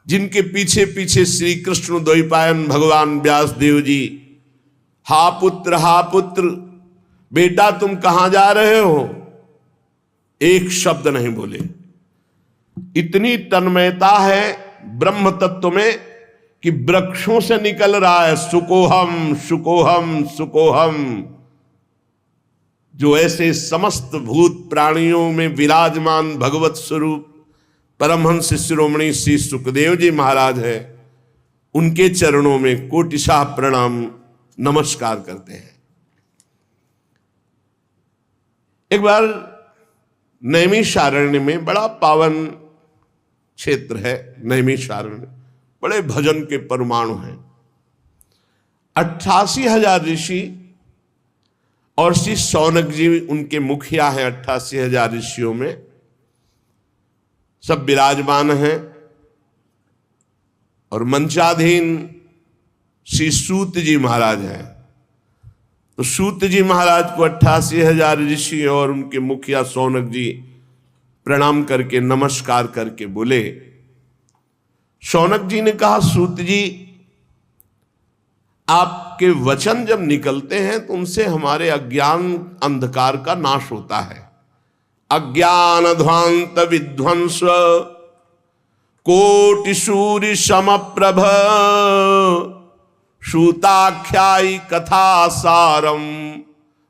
जिनके पीछे पीछे श्री कृष्ण द्वैपायन भगवान व्यास देव जी, हा पुत्र बेटा तुम कहां जा रहे हो, एक शब्द नहीं बोले। इतनी तन्मयता है ब्रह्म तत्व में कि वृक्षों से निकल रहा है सुकोहम सुकोहम सुकोहम। जो ऐसे समस्त भूत प्राणियों में विराजमान भगवत स्वरूप परमहंस शिरोमणि श्री सुखदेव जी महाराज है, उनके चरणों में कोटिशाह प्रणाम नमस्कार करते हैं। एक बार नैमिषारण्य में, बड़ा पावन क्षेत्र है नैमिषारण्य, बड़े भजन के परमाणु हैं। 88,000 ऋषि और श्री शौनक जी उनके मुखिया हैं। 88,000 ऋषियों में सब विराजमान हैं और मंचाधीन श्री सूत जी महाराज हैं। तो सूत जी महाराज को 88,000 ऋषि और उनके मुखिया शौनक जी प्रणाम करके नमस्कार करके बोले। शौनक जी ने कहा, सूत जी आपके वचन जब निकलते हैं तो उनसे हमारे अज्ञान अंधकार का नाश होता है। अज्ञान ध्वांत विध्वंस कोटि सूर्य समप्रभ सूताख्यायी कथा सारम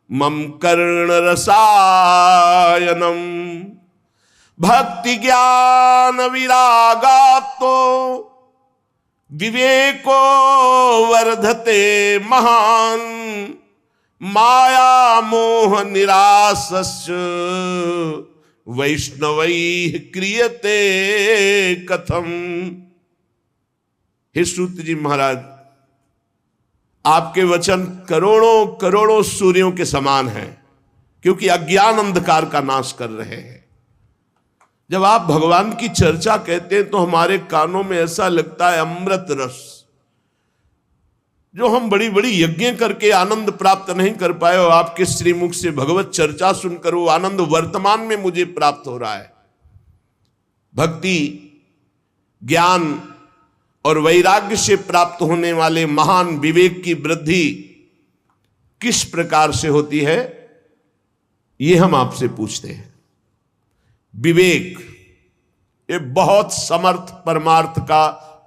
मम कर्ण रसायनम भक्ति ज्ञान विरागाप्तो विवेको वर्धते महान माया मोह निरासस्य वैष्णवैः क्रियते कथम। हे सूत जी महाराज, आपके वचन करोड़ों करोड़ों सूर्यों के समान हैं, क्योंकि अज्ञान अंधकार का नाश कर रहे हैं। जब आप भगवान की चर्चा कहते हैं तो हमारे कानों में ऐसा लगता है अमृत रस। जो हम बड़ी बड़ी यज्ञ करके आनंद प्राप्त नहीं कर पाए हो, आपके श्रीमुख से भगवत चर्चा सुनकर वो आनंद वर्तमान में मुझे प्राप्त हो रहा है। भक्ति ज्ञान और वैराग्य से प्राप्त होने वाले महान विवेक की वृद्धि किस प्रकार से होती है, ये हम आपसे पूछते हैं। विवेक ये बहुत समर्थ परमार्थ का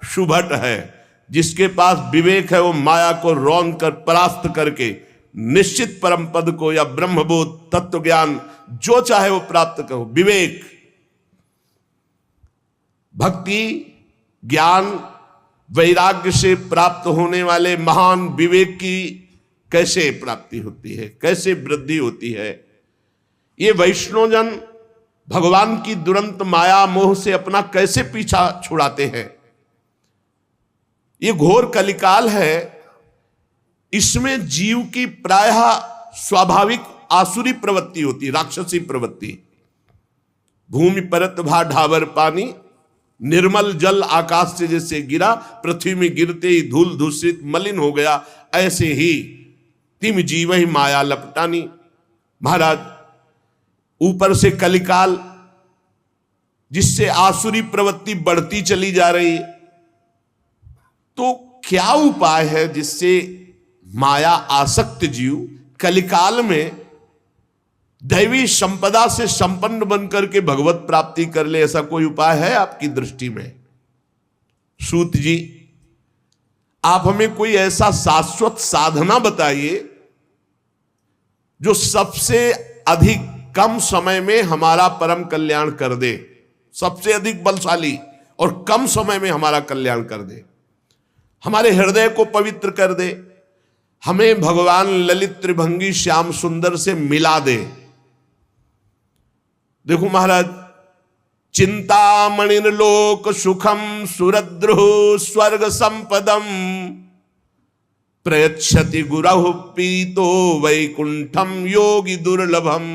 शुभट है। जिसके पास विवेक है वो माया को रौंद कर परास्त करके निश्चित परम पद को या ब्रह्मबोध तत्व ज्ञान जो चाहे वो प्राप्त करो। विवेक, भक्ति ज्ञान वैराग्य से प्राप्त होने वाले महान विवेक की कैसे प्राप्ति होती है, कैसे वृद्धि होती है। ये वैष्णवजन भगवान की दुरंत माया मोह से अपना कैसे पीछा छुड़ाते हैं। ये घोर कलिकाल है, इसमें जीव की प्रायः स्वाभाविक आसुरी प्रवृत्ति होती, राक्षसी प्रवृत्ति। भूमि परत भा ढावर पानी, निर्मल जल आकाश से जैसे गिरा, पृथ्वी में गिरते ही धूल दूषित मलिन हो गया, ऐसे ही तिम जीव ही माया लपटानी। महाराज, ऊपर से कलिकाल जिससे आसुरी प्रवृत्ति बढ़ती चली जा रही, तो क्या उपाय है जिससे माया आसक्त जीव कलिकाल में दैवी संपदा से संपन्न बनकर के भगवत प्राप्ति कर ले? ऐसा कोई उपाय है आपकी दृष्टि में? सूत जी, आप हमें कोई ऐसा शाश्वत साधना बताइए जो सबसे अधिक कम समय में हमारा परम कल्याण कर दे, सबसे अधिक बलशाली और कम समय में हमारा कल्याण कर दे, हमारे हृदय को पवित्र कर दे, हमें भगवान ललित त्रिभंगी श्याम सुंदर से मिला दे। देखो महाराज, चिंतामणिर्लोक सुखम सुरद्रुः स्वर्ग संपदम प्रयच्छति गुरु पीतो वैकुंठम योगी दुर्लभम।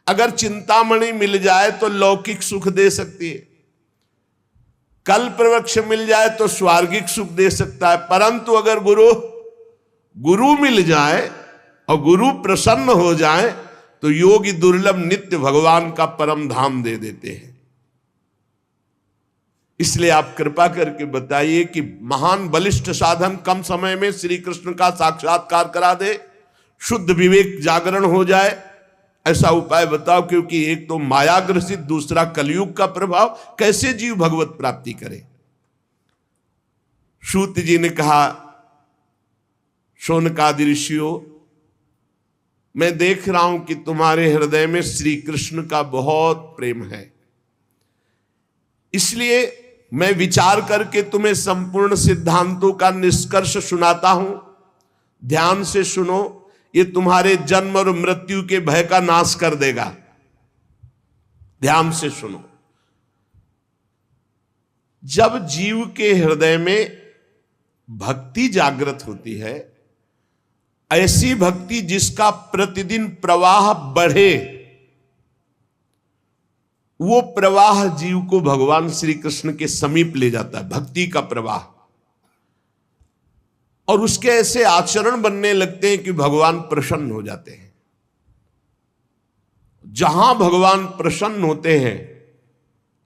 अगर चिंतामणि मिल जाए तो लौकिक सुख दे सकती है, कल्प वृक्ष मिल जाए तो स्वर्गिक सुख दे सकता है, परंतु अगर गुरु मिल जाए और गुरु प्रसन्न हो जाए तो योगी दुर्लभ नित्य भगवान का परम धाम दे देते हैं। इसलिए आप कृपा करके बताइए कि महान बलिष्ठ साधन कम समय में श्री कृष्ण का साक्षात्कार करा दे, शुद्ध विवेक जागरण हो जाए, ऐसा उपाय बताओ। क्योंकि एक तो माया ग्रसित, दूसरा कलयुग का प्रभाव, कैसे जीव भगवत प्राप्ति करे। सूत जी ने कहा, शौनकादि ऋषियों, मैं देख रहा हूं कि तुम्हारे हृदय में श्री कृष्ण का बहुत प्रेम है, इसलिए मैं विचार करके तुम्हें संपूर्ण सिद्धांतों का निष्कर्ष सुनाता हूं। ध्यान से सुनो, ये तुम्हारे जन्म और मृत्यु के भय का नाश कर देगा। ध्यान से सुनो। जब जीव के हृदय में भक्ति जागृत होती है, ऐसी भक्ति जिसका प्रतिदिन प्रवाह बढ़े, वो प्रवाह जीव को भगवान श्री कृष्ण के समीप ले जाता है, भक्ति का प्रवाह। और उसके ऐसे आचरण बनने लगते हैं कि भगवान प्रसन्न हो जाते हैं। जहां भगवान प्रसन्न होते हैं,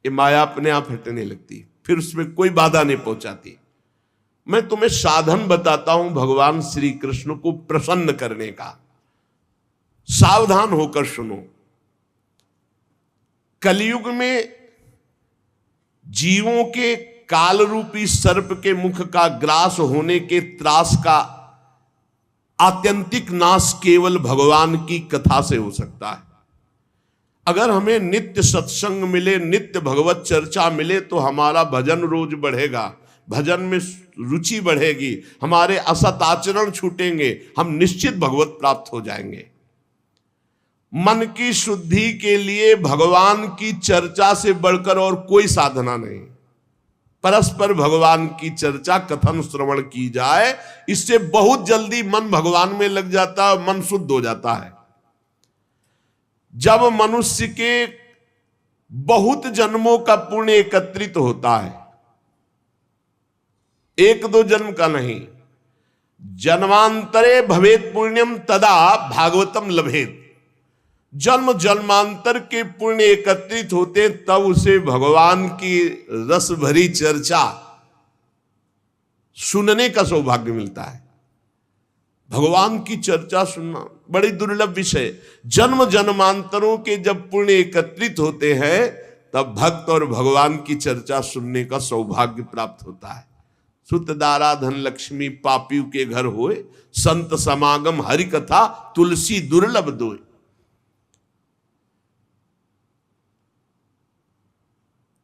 ये माया अपने आप हटने लगती, फिर उसमें कोई बाधा नहीं पहुंचाती। मैं तुम्हें साधन बताता हूं भगवान श्री कृष्ण को प्रसन्न करने का। सावधान होकर सुनो। कलयुग में जीवों के काल रूपी सर्प के मुख का ग्रास होने के त्रास का आत्यंतिक नाश केवल भगवान की कथा से हो सकता है। अगर हमें नित्य सत्संग मिले, नित्य भगवत चर्चा मिले, तो हमारा भजन रोज बढ़ेगा, भजन में रुचि बढ़ेगी, हमारे असत आचरण छूटेंगे, हम निश्चित भगवत प्राप्त हो जाएंगे। मन की शुद्धि के लिए भगवान की चर्चा से बढ़कर और कोई साधना नहीं। परस्पर भगवान की चर्चा, कथन श्रवण की जाए, इससे बहुत जल्दी मन भगवान में लग जाता है, मन शुद्ध हो जाता है। जब मनुष्य के बहुत जन्मों का पुण्य एकत्रित होता है, एक दो जन्म का नहीं, जन्मांतरे भवेत पुण्यम तदा भागवतम लभेत। जन्म जन्मांतर के पुण्य एकत्रित होते, तब उसे भगवान की रस भरी चर्चा सुनने का सौभाग्य मिलता है। भगवान की चर्चा सुनना बड़ी दुर्लभ विषय। जन्म जन्मांतरों के जब पुण्य एकत्रित होते हैं, तब भक्त और भगवान की चर्चा सुनने का सौभाग्य प्राप्त होता है। सुत दारा धन लक्ष्मी पापियों के घर होए, संत समागम हरि कथा तुलसी दुर्लभ दोए।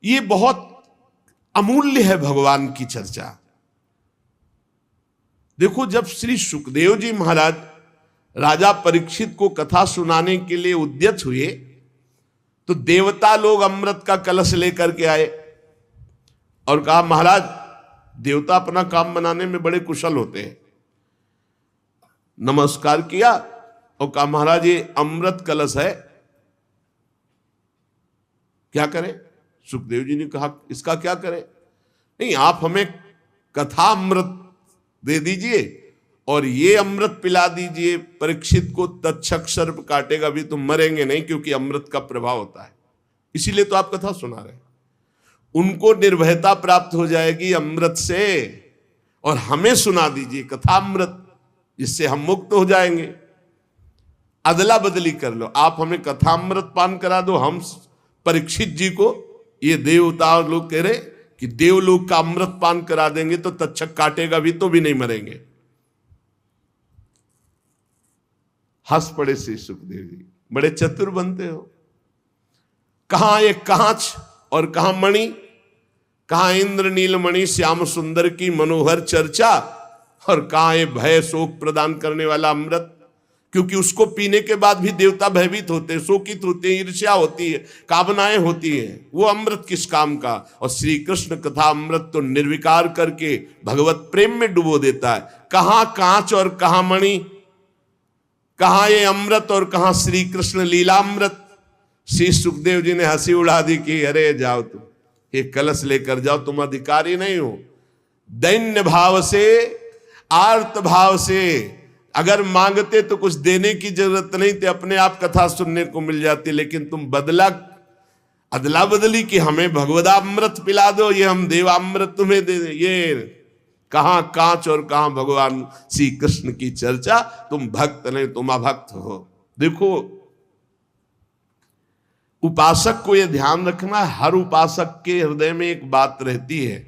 ये बहुत अमूल्य है भगवान की चर्चा। देखो, जब श्री सुखदेव जी महाराज राजा परीक्षित को कथा सुनाने के लिए उद्यत हुए, तो देवता लोग अमृत का कलश लेकर के आए और कहा, महाराज, देवता अपना काम बनाने में बड़े कुशल होते हैं। नमस्कार किया और कहा, महाराज, ये अमृत कलश है, क्या करें? सुखदेव जी ने कहा, इसका क्या करें? नहीं, आप हमें कथा अमृत दे दीजिए और ये अमृत पिला दीजिए। परीक्षित को तक्षक सर्प काटेगा भी तो मरेंगे नहीं, क्योंकि अमृत का प्रभाव होता है, इसीलिए तो आप कथा सुना रहे हैं। उनको निर्भयता प्राप्त हो जाएगी अमृत से, और हमें सुना दीजिए कथा अमृत, जिससे हम मुक्त हो जाएंगे। अदला बदली कर लो, आप हमें कथा अमृत पान करा दो, हम परीक्षित जी को, ये देवता लोग कह रहे कि देवलोक का अमृत पान करा देंगे तो तक्षक काटेगा भी तो भी नहीं मरेंगे। हंस पड़े श्री सुखदेव जी, बड़े चतुर बनते हो। कहां ये कांच और कहां मणि, कहां इंद्र नीलमणि श्याम सुंदर की मनोहर चर्चा, और कहां ये भय शोक प्रदान करने वाला अमृत। क्योंकि उसको पीने के बाद भी देवता भयभीत होते हैं, शोकित होते हैं, ईर्ष्या होती है, कामनाएं होती हैं। वो अमृत किस काम का? और श्री कृष्ण कथा अमृत तो निर्विकार करके भगवत प्रेम में डुबो देता है। कहां कांच और कहां मणि, कहां ये अमृत और कहां श्री कृष्ण लीलामृत। श्री सुखदेव जी ने हंसी उड़ा दी कि अरे जाओ, तुम ये कलश लेकर जाओ, तुम अधिकारी नहीं हो। दैन्य भाव से, आर्त भाव से अगर मांगते तो कुछ देने की जरूरत नहीं थी, अपने आप कथा सुनने को मिल जाती। लेकिन तुम बदला अदला बदली कि हमें भगवदामृत पिला दो, ये हम देवामृत तुम्हें दे दे, ये कहां कांच और कहां भगवान श्री कृष्ण की चर्चा। तुम भक्त नहीं, तुम अभक्त हो। देखो, उपासक को यह ध्यान रखना, हर उपासक के हृदय में एक बात रहती है,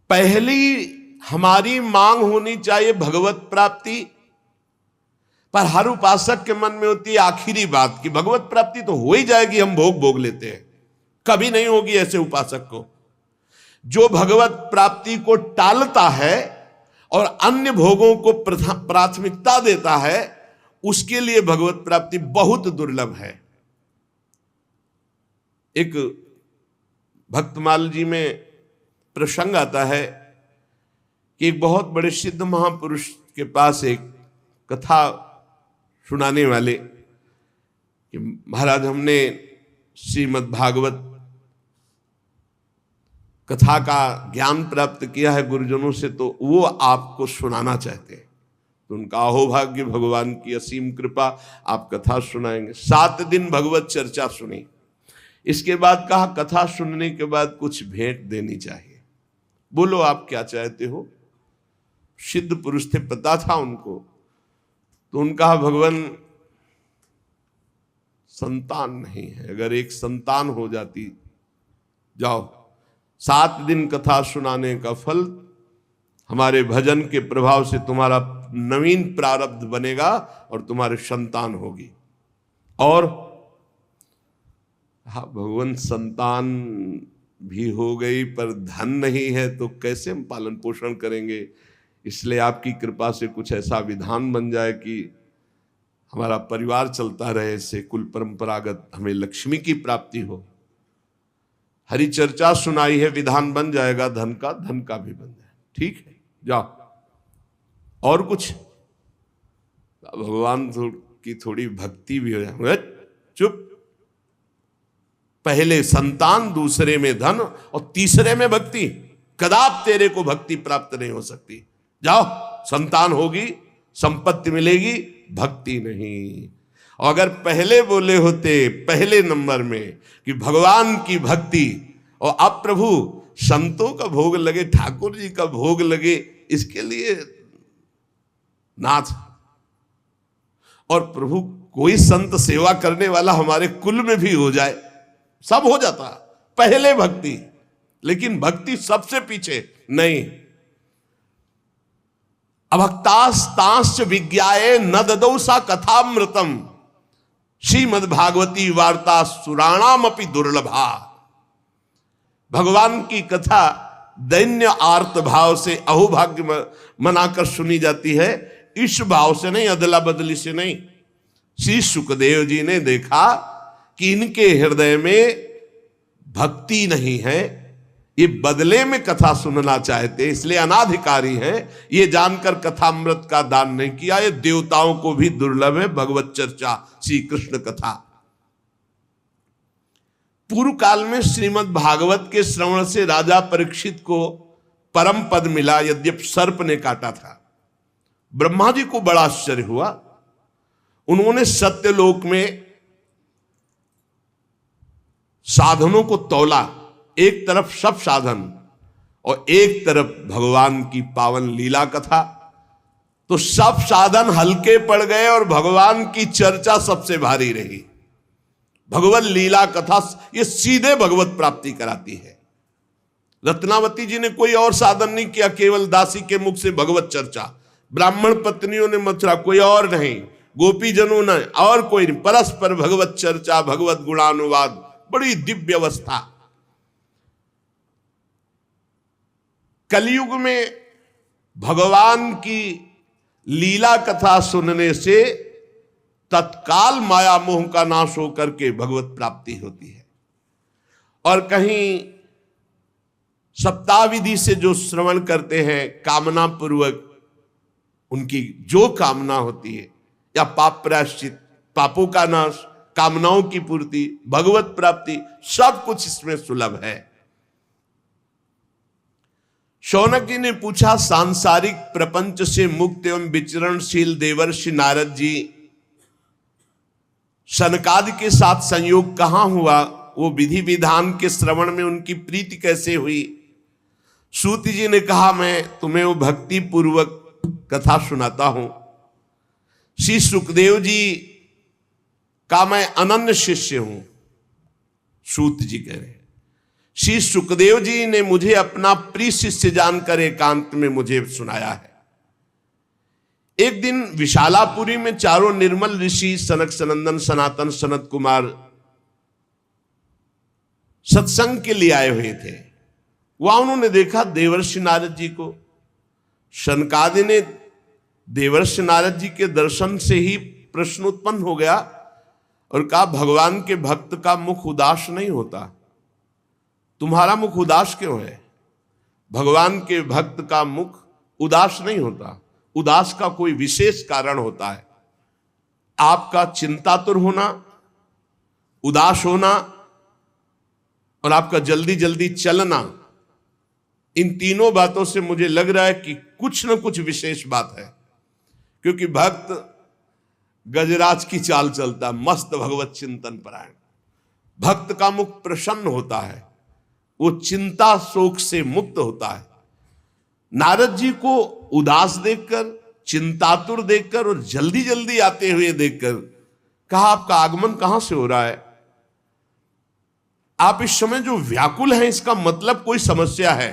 पहली हमारी मांग होनी चाहिए भगवत प्राप्ति, पर हर उपासक के मन में होती है आखिरी बात कि भगवत प्राप्ति तो हो ही जाएगी, हम भोग भोग लेते हैं। कभी नहीं होगी ऐसे उपासक को। जो भगवत प्राप्ति को टालता है और अन्य भोगों को प्राथमिकता देता है, उसके लिए भगवत प्राप्ति बहुत दुर्लभ है। एक भक्तमाल जी में प्रसंग आता है कि एक बहुत बड़े सिद्ध महापुरुष के पास एक कथा सुनाने वाले कि महाराज, हमने श्रीमद् भागवत कथा का ज्ञान प्राप्त किया है गुरुजनों से, तो वो आपको सुनाना चाहते हैं। तो उनका अहोभाग्य, भगवान की असीम कृपा, आप कथा सुनाएंगे। 7 दिन भगवत चर्चा सुनी। इसके बाद कहा, कथा सुनने के बाद कुछ भेंट देनी चाहिए, बोलो आप क्या चाहते हो। सिद्ध पुरुष थे, पता था उनको। तो उनका, भगवान संतान नहीं है, अगर एक संतान हो जाती, जाओ 7 दिन कथा सुनाने का फल हमारे भजन के प्रभाव से तुम्हारा नवीन प्रारब्ध बनेगा और तुम्हारे संतान होगी। और हाँ, भगवान संतान भी हो गई पर धन नहीं है तो कैसे हम पालन पोषण करेंगे, इसलिए आपकी कृपा से कुछ ऐसा विधान बन जाए कि हमारा परिवार चलता रहे, इससे कुल परंपरागत हमें लक्ष्मी की प्राप्ति हो। हरि चर्चा सुनाई है, विधान बन जाएगा, धन का भी बन जाए। ठीक है, जाओ। और कुछ, भगवान की थोड़ी भक्ति भी हो जाए। चुप, पहले संतान, दूसरे में धन और तीसरे में भक्ति। कदाप तेरे को भक्ति प्राप्त नहीं हो सकती। जाओ, संतान होगी, संपत्ति मिलेगी, भक्ति नहीं। और अगर पहले बोले होते पहले नंबर में कि भगवान की भक्ति, और अब प्रभु संतों का भोग लगे, ठाकुर जी का भोग लगे, इसके लिए नाथ, और प्रभु कोई संत सेवा करने वाला हमारे कुल में भी हो जाए, सब हो जाता। पहले भक्ति, लेकिन भक्ति सबसे पीछे नहीं। अभक्तास्तांश्च विज्ञाये न ददौ सा कथामृतम, श्रीमद्भागवती वार्ता सुराणाम अपि दुर्लभा। भगवान की कथा दैन्य आर्त भाव से, अहोभाग्य मनाकर सुनी जाती है, इस भाव से नहीं, अदला बदली से नहीं। श्री सुखदेव जी ने देखा कि इनके हृदय में भक्ति नहीं है, ये बदले में कथा सुनना चाहते, इसलिए अनाधिकारी है। ये जानकर कथामृत का दान नहीं किया। ये देवताओं को भी दुर्लभ है भगवत चर्चा, श्री कृष्ण कथा। पूर्व काल में श्रीमद् भागवत के श्रवण से राजा परीक्षित को परम पद मिला, यद्यपि सर्प ने काटा था। ब्रह्मा जी को बड़ा आश्चर्य हुआ। उन्होंने सत्यलोक में साधनों को तौला, एक तरफ सब साधन और एक तरफ भगवान की पावन लीला कथा, तो सब साधन हल्के पड़ गए और भगवान की चर्चा सबसे भारी रही। भगवत लीला कथा ये सीधे भगवत प्राप्ति कराती है। रत्नावती जी ने कोई और साधन नहीं किया, केवल दासी के मुख से भगवत चर्चा। ब्राह्मण पत्नियों ने मथुरा, कोई और नहीं, गोपी जनों ने और कोई नहीं, परस्पर भगवत चर्चा, भगवत गुणानुवाद, बड़ी दिव्य अवस्था। कलयुग में भगवान की लीला कथा सुनने से तत्काल माया मोह का नाश होकर के भगवत प्राप्ति होती है। और कहीं सप्ताह विधि से जो श्रवण करते हैं कामना पूर्वक, उनकी जो कामना होती है, या पाप प्रायश्चित, पापों का नाश, कामनाओं की पूर्ति, भगवत प्राप्ति, सब कुछ इसमें सुलभ है। शौनक जी ने पूछा, सांसारिक प्रपंच से मुक्त एवं विचरणशील देवर्षि नारद जी सनकादि के साथ संयोग कहाँ हुआ, वो विधि विधान के श्रवण में उनकी प्रीति कैसे हुई। सूत जी ने कहा मैं तुम्हें वो भक्ति पूर्वक कथा सुनाता हूं। श्री सुखदेव जी का मैं अनन्य शिष्य हूं। सूत जी कह रहे श्री सुखदेव जी ने मुझे अपना प्रिय शिष्य जानकर एकांत में मुझे सुनाया है। एक दिन विशालापुरी में चारों निर्मल ऋषि सनक सनंदन सनातन सनत कुमार सत्संग के लिए आए हुए थे। वहां उन्होंने देखा देवर्षि नारद जी को। सनकादि ने देवर्षि नारद जी के दर्शन से ही प्रश्न उत्पन्न हो गया और कहा भगवान के भक्त का मुख उदास नहीं होता, तुम्हारा मुख उदास क्यों है। भगवान के भक्त का मुख उदास नहीं होता, उदास का कोई विशेष कारण होता है। आपका चिंतातुर होना, उदास होना और आपका जल्दी जल्दी चलना, इन तीनों बातों से मुझे लग रहा है कि कुछ न कुछ विशेष बात है। क्योंकि भक्त गजराज की चाल चलता, मस्त भगवत चिंतन परायण। भक्त का मुख प्रसन्न होता है, वो चिंता शोक से मुक्त होता है। नारद जी को उदास देखकर, चिंतातुर देखकर और जल्दी जल्दी आते हुए देखकर कहा आपका आगमन कहां से हो रहा है। आप इस समय जो व्याकुल हैं इसका मतलब कोई समस्या है।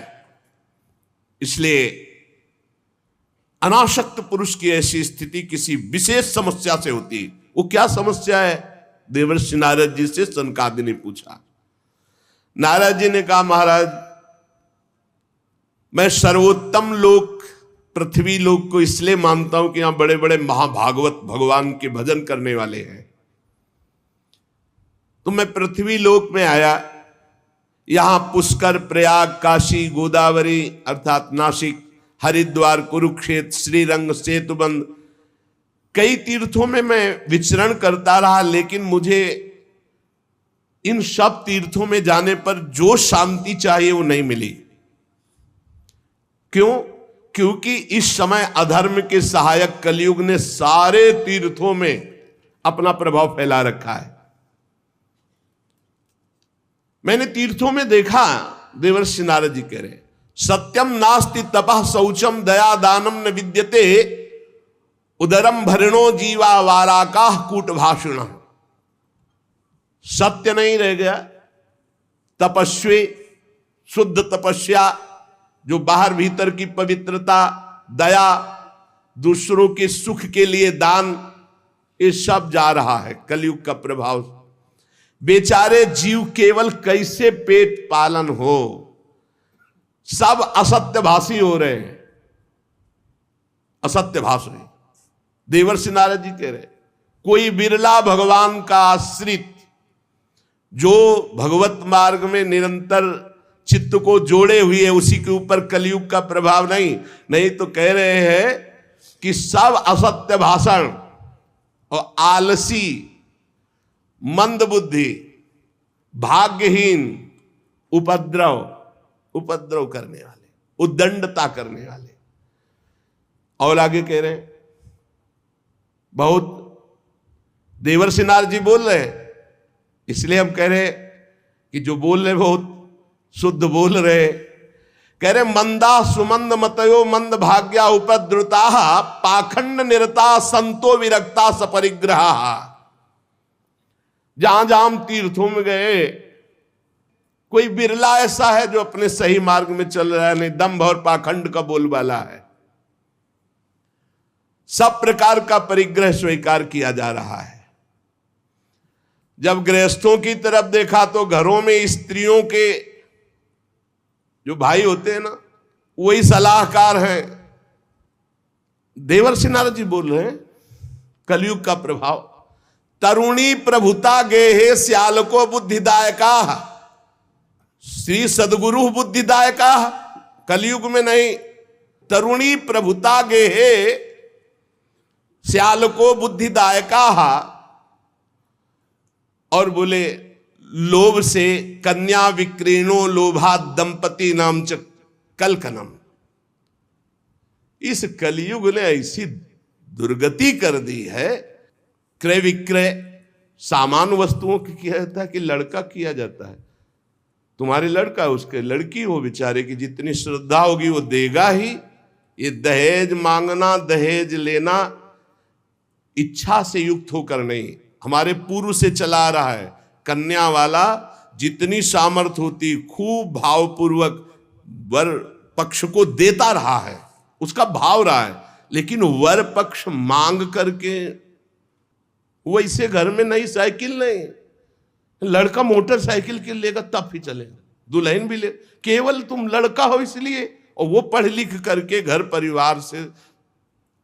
इसलिए अनासक्त पुरुष की ऐसी स्थिति किसी विशेष समस्या से होती। वो क्या समस्या है, देवर्षि नारद जी से सनकादि ने पूछा। नारद जी ने कहा महाराज मैं सर्वोत्तम लोक पृथ्वी लोक को इसलिए मानता हूं कि यहां बड़े बड़े महाभागवत भगवान के भजन करने वाले हैं। तो मैं पृथ्वी लोक में आया, यहां पुष्कर प्रयाग काशी गोदावरी अर्थात नासिक हरिद्वार कुरुक्षेत्र श्रीरंग सेतुबंध कई तीर्थों में मैं विचरण करता रहा, लेकिन मुझे इन सब तीर्थों में जाने पर जो शांति चाहिए वो नहीं मिली। क्यों? क्योंकि इस समय अधर्म के सहायक कलयुग ने सारे तीर्थों में अपना प्रभाव फैला रखा है। मैंने तीर्थों में देखा, देवर्षि नारद जी कह रहे सत्यम नास्ति तपः शौचम दया दानम न विद्यते उदरम भरणो जीवा वाराकाह कूट भाषण। सत्य नहीं रह गया, तपस्वी शुद्ध तपस्या जो बाहर भीतर की पवित्रता, दया, दूसरों के सुख के लिए दान, ये सब जा रहा है कलयुग का प्रभाव। बेचारे जीव केवल कैसे पेट पालन हो, सब असत्यभाषी हो रहे हैं, असत्यभाषी। देवर्षि नारद जी कह रहे कोई बिरला भगवान का आश्रित जो भगवत मार्ग में निरंतर चित्त को जोड़े हुए है, उसी के ऊपर कलयुग का प्रभाव नहीं तो कह रहे हैं कि सब असत्य भाषण और आलसी, मंद बुद्धि, भाग्यहीन, उपद्रव करने वाले, उद्दंडता करने वाले। और आगे कह रहे हैं बहुत देवर्षि नारद जी बोल रहे हैं, इसलिए हम कह रहे हैं कि जो बोल रहे बहुत शुद्ध बोल रहे। कह रहे मंदा सुमंद मतयो मंद भाग्या उपद्रुता पाखंड निरता संतो विरक्ता सपरिग्रहा। जहां जहां हम तीर्थों में गए, कोई बिरला ऐसा है जो अपने सही मार्ग में चल रहा है, नहीं दंभ और पाखंड का बोलबाला है। सब प्रकार का परिग्रह स्वीकार किया जा रहा है। जब गृहस्थों की तरफ देखा तो घरों में स्त्रियों के जो भाई होते हैं ना, वही सलाहकार हैं। देवर्षि नारद जी बोल रहे हैं कलयुग का प्रभाव। तरुणी प्रभुता गेहे श्याल को बुद्धिदायका, श्री सदगुरु बुद्धिदायका। कलयुग में नहीं, तरुणी प्रभुता गेहे श्याल को बुद्धिदायका। और बोले लोभ से कन्या विक्रीणो लोभा दंपति नाम च कलकनम। इस कलयुग ने ऐसी दुर्गति कर दी है, क्रय विक्रय सामान वस्तुओं की किया जाता है कि लड़का किया जाता है? तुम्हारे लड़का, उसके लड़की हो बेचारे की जितनी श्रद्धा होगी वो देगा ही। ये दहेज मांगना, दहेज लेना इच्छा से युक्त होकर नहीं, हमारे पूर्व से चला आ रहा है। कन्या वाला जितनी सामर्थ होती खूब भावपूर्वक वर पक्ष को देता रहा है, उसका भाव रहा है, लेकिन वर पक्ष मांग करके वैसे घर में नई साइकिल नहीं, लड़का मोटरसाइकिल के लेगा तब ही चलेगा, दुल्हन भी ले, केवल तुम लड़का हो इसलिए, और वो पढ़ लिख करके घर परिवार से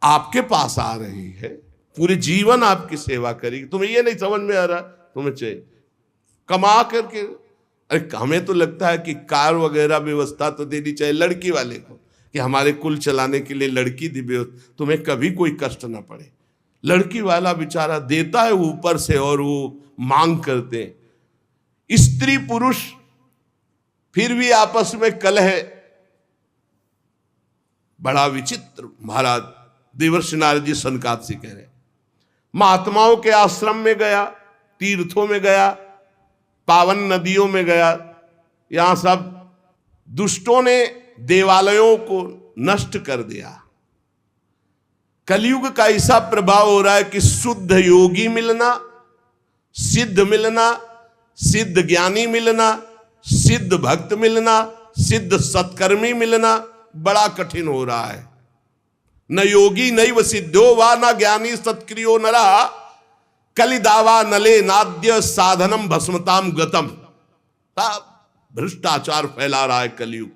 आपके पास आ रही है, पूरे जीवन आपकी सेवा करेगी। तुम्हें ये नहीं समझ में आ रहा, तुम्हें चाहिए कमा करके। अरे हमें तो लगता है कि कार वगैरह व्यवस्था तो देनी चाहिए लड़की वाले को, कि हमारे कुल चलाने के लिए लड़की दी व्यवस्था, तुम्हें कभी कोई कष्ट ना पड़े। लड़की वाला बेचारा देता है ऊपर से और वो मांग करते हैं। स्त्री पुरुष फिर भी आपस में कलह है, बड़ा विचित्र। महाराज देवर्षि नारद जी सनकाद से कह रहे, महात्माओं के आश्रम में गया, तीर्थों में गया, पावन नदियों में गया, यहां सब दुष्टों ने देवालयों को नष्ट कर दिया। कलयुग का ऐसा प्रभाव हो रहा है कि शुद्ध योगी मिलना, सिद्ध मिलना, सिद्ध ज्ञानी मिलना, सिद्ध भक्त मिलना, सिद्ध सत्कर्मी मिलना बड़ा कठिन हो रहा है। न योगी नैव सिद्धो वा न ज्ञानी सत्क्रियो नरा कलिदावा नले नाद्य साधनम भस्मताम गतम। भ्रष्टाचार फैला रहा है कलयुग,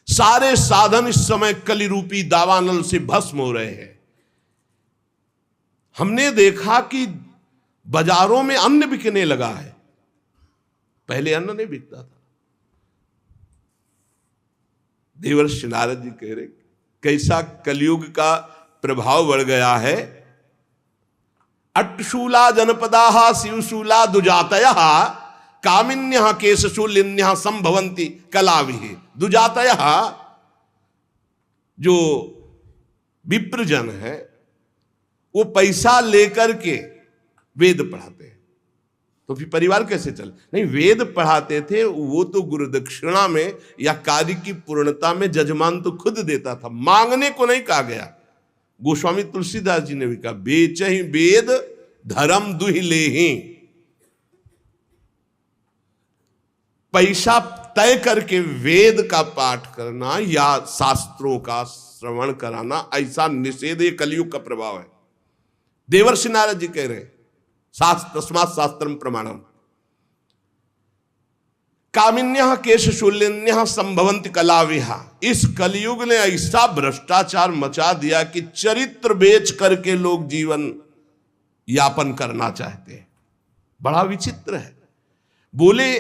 सारे साधन इस समय कली रूपी दावानल से भस्म हो रहे हैं। हमने देखा कि बाजारों में अन्न बिकने लगा है, पहले अन्न नहीं बिकता था। देवर्षि नारद जी कह रहे कैसा कलयुग का प्रभाव बढ़ गया है। अट्टशूला जनपदा शिवशूला दुजातय कामिन्य केशशूलिन्य संभवंती कलाविहि। दुजातय जो विप्रजन है वो पैसा लेकर के वेद पढ़ाते हैं, तो फिर परिवार कैसे चले? नहीं, वेद पढ़ाते थे वो तो गुरुदक्षिणा में या कार्य की पूर्णता में जजमान तो खुद देता था, मांगने को नहीं कहा गया। गोस्वामी तुलसीदास जी ने भी कहा, बेचहि वेद धर्म दुहि लेहि। पैसा तय करके वेद का पाठ करना या शास्त्रों का श्रवण कराना, ऐसा निषेध ये कलयुग का प्रभाव है। देवर्षि नारद जी कह रहे हैं शास्त्र तस्मात् शास्त्रम प्रमाणम कामिन्यः केशशूलिन्यः संभवन्ति कलाविहा। इस कलयुग ने ऐसा भ्रष्टाचार मचा दिया कि चरित्र बेच करके लोग जीवन यापन करना चाहते हैं। बड़ा विचित्र है। बोले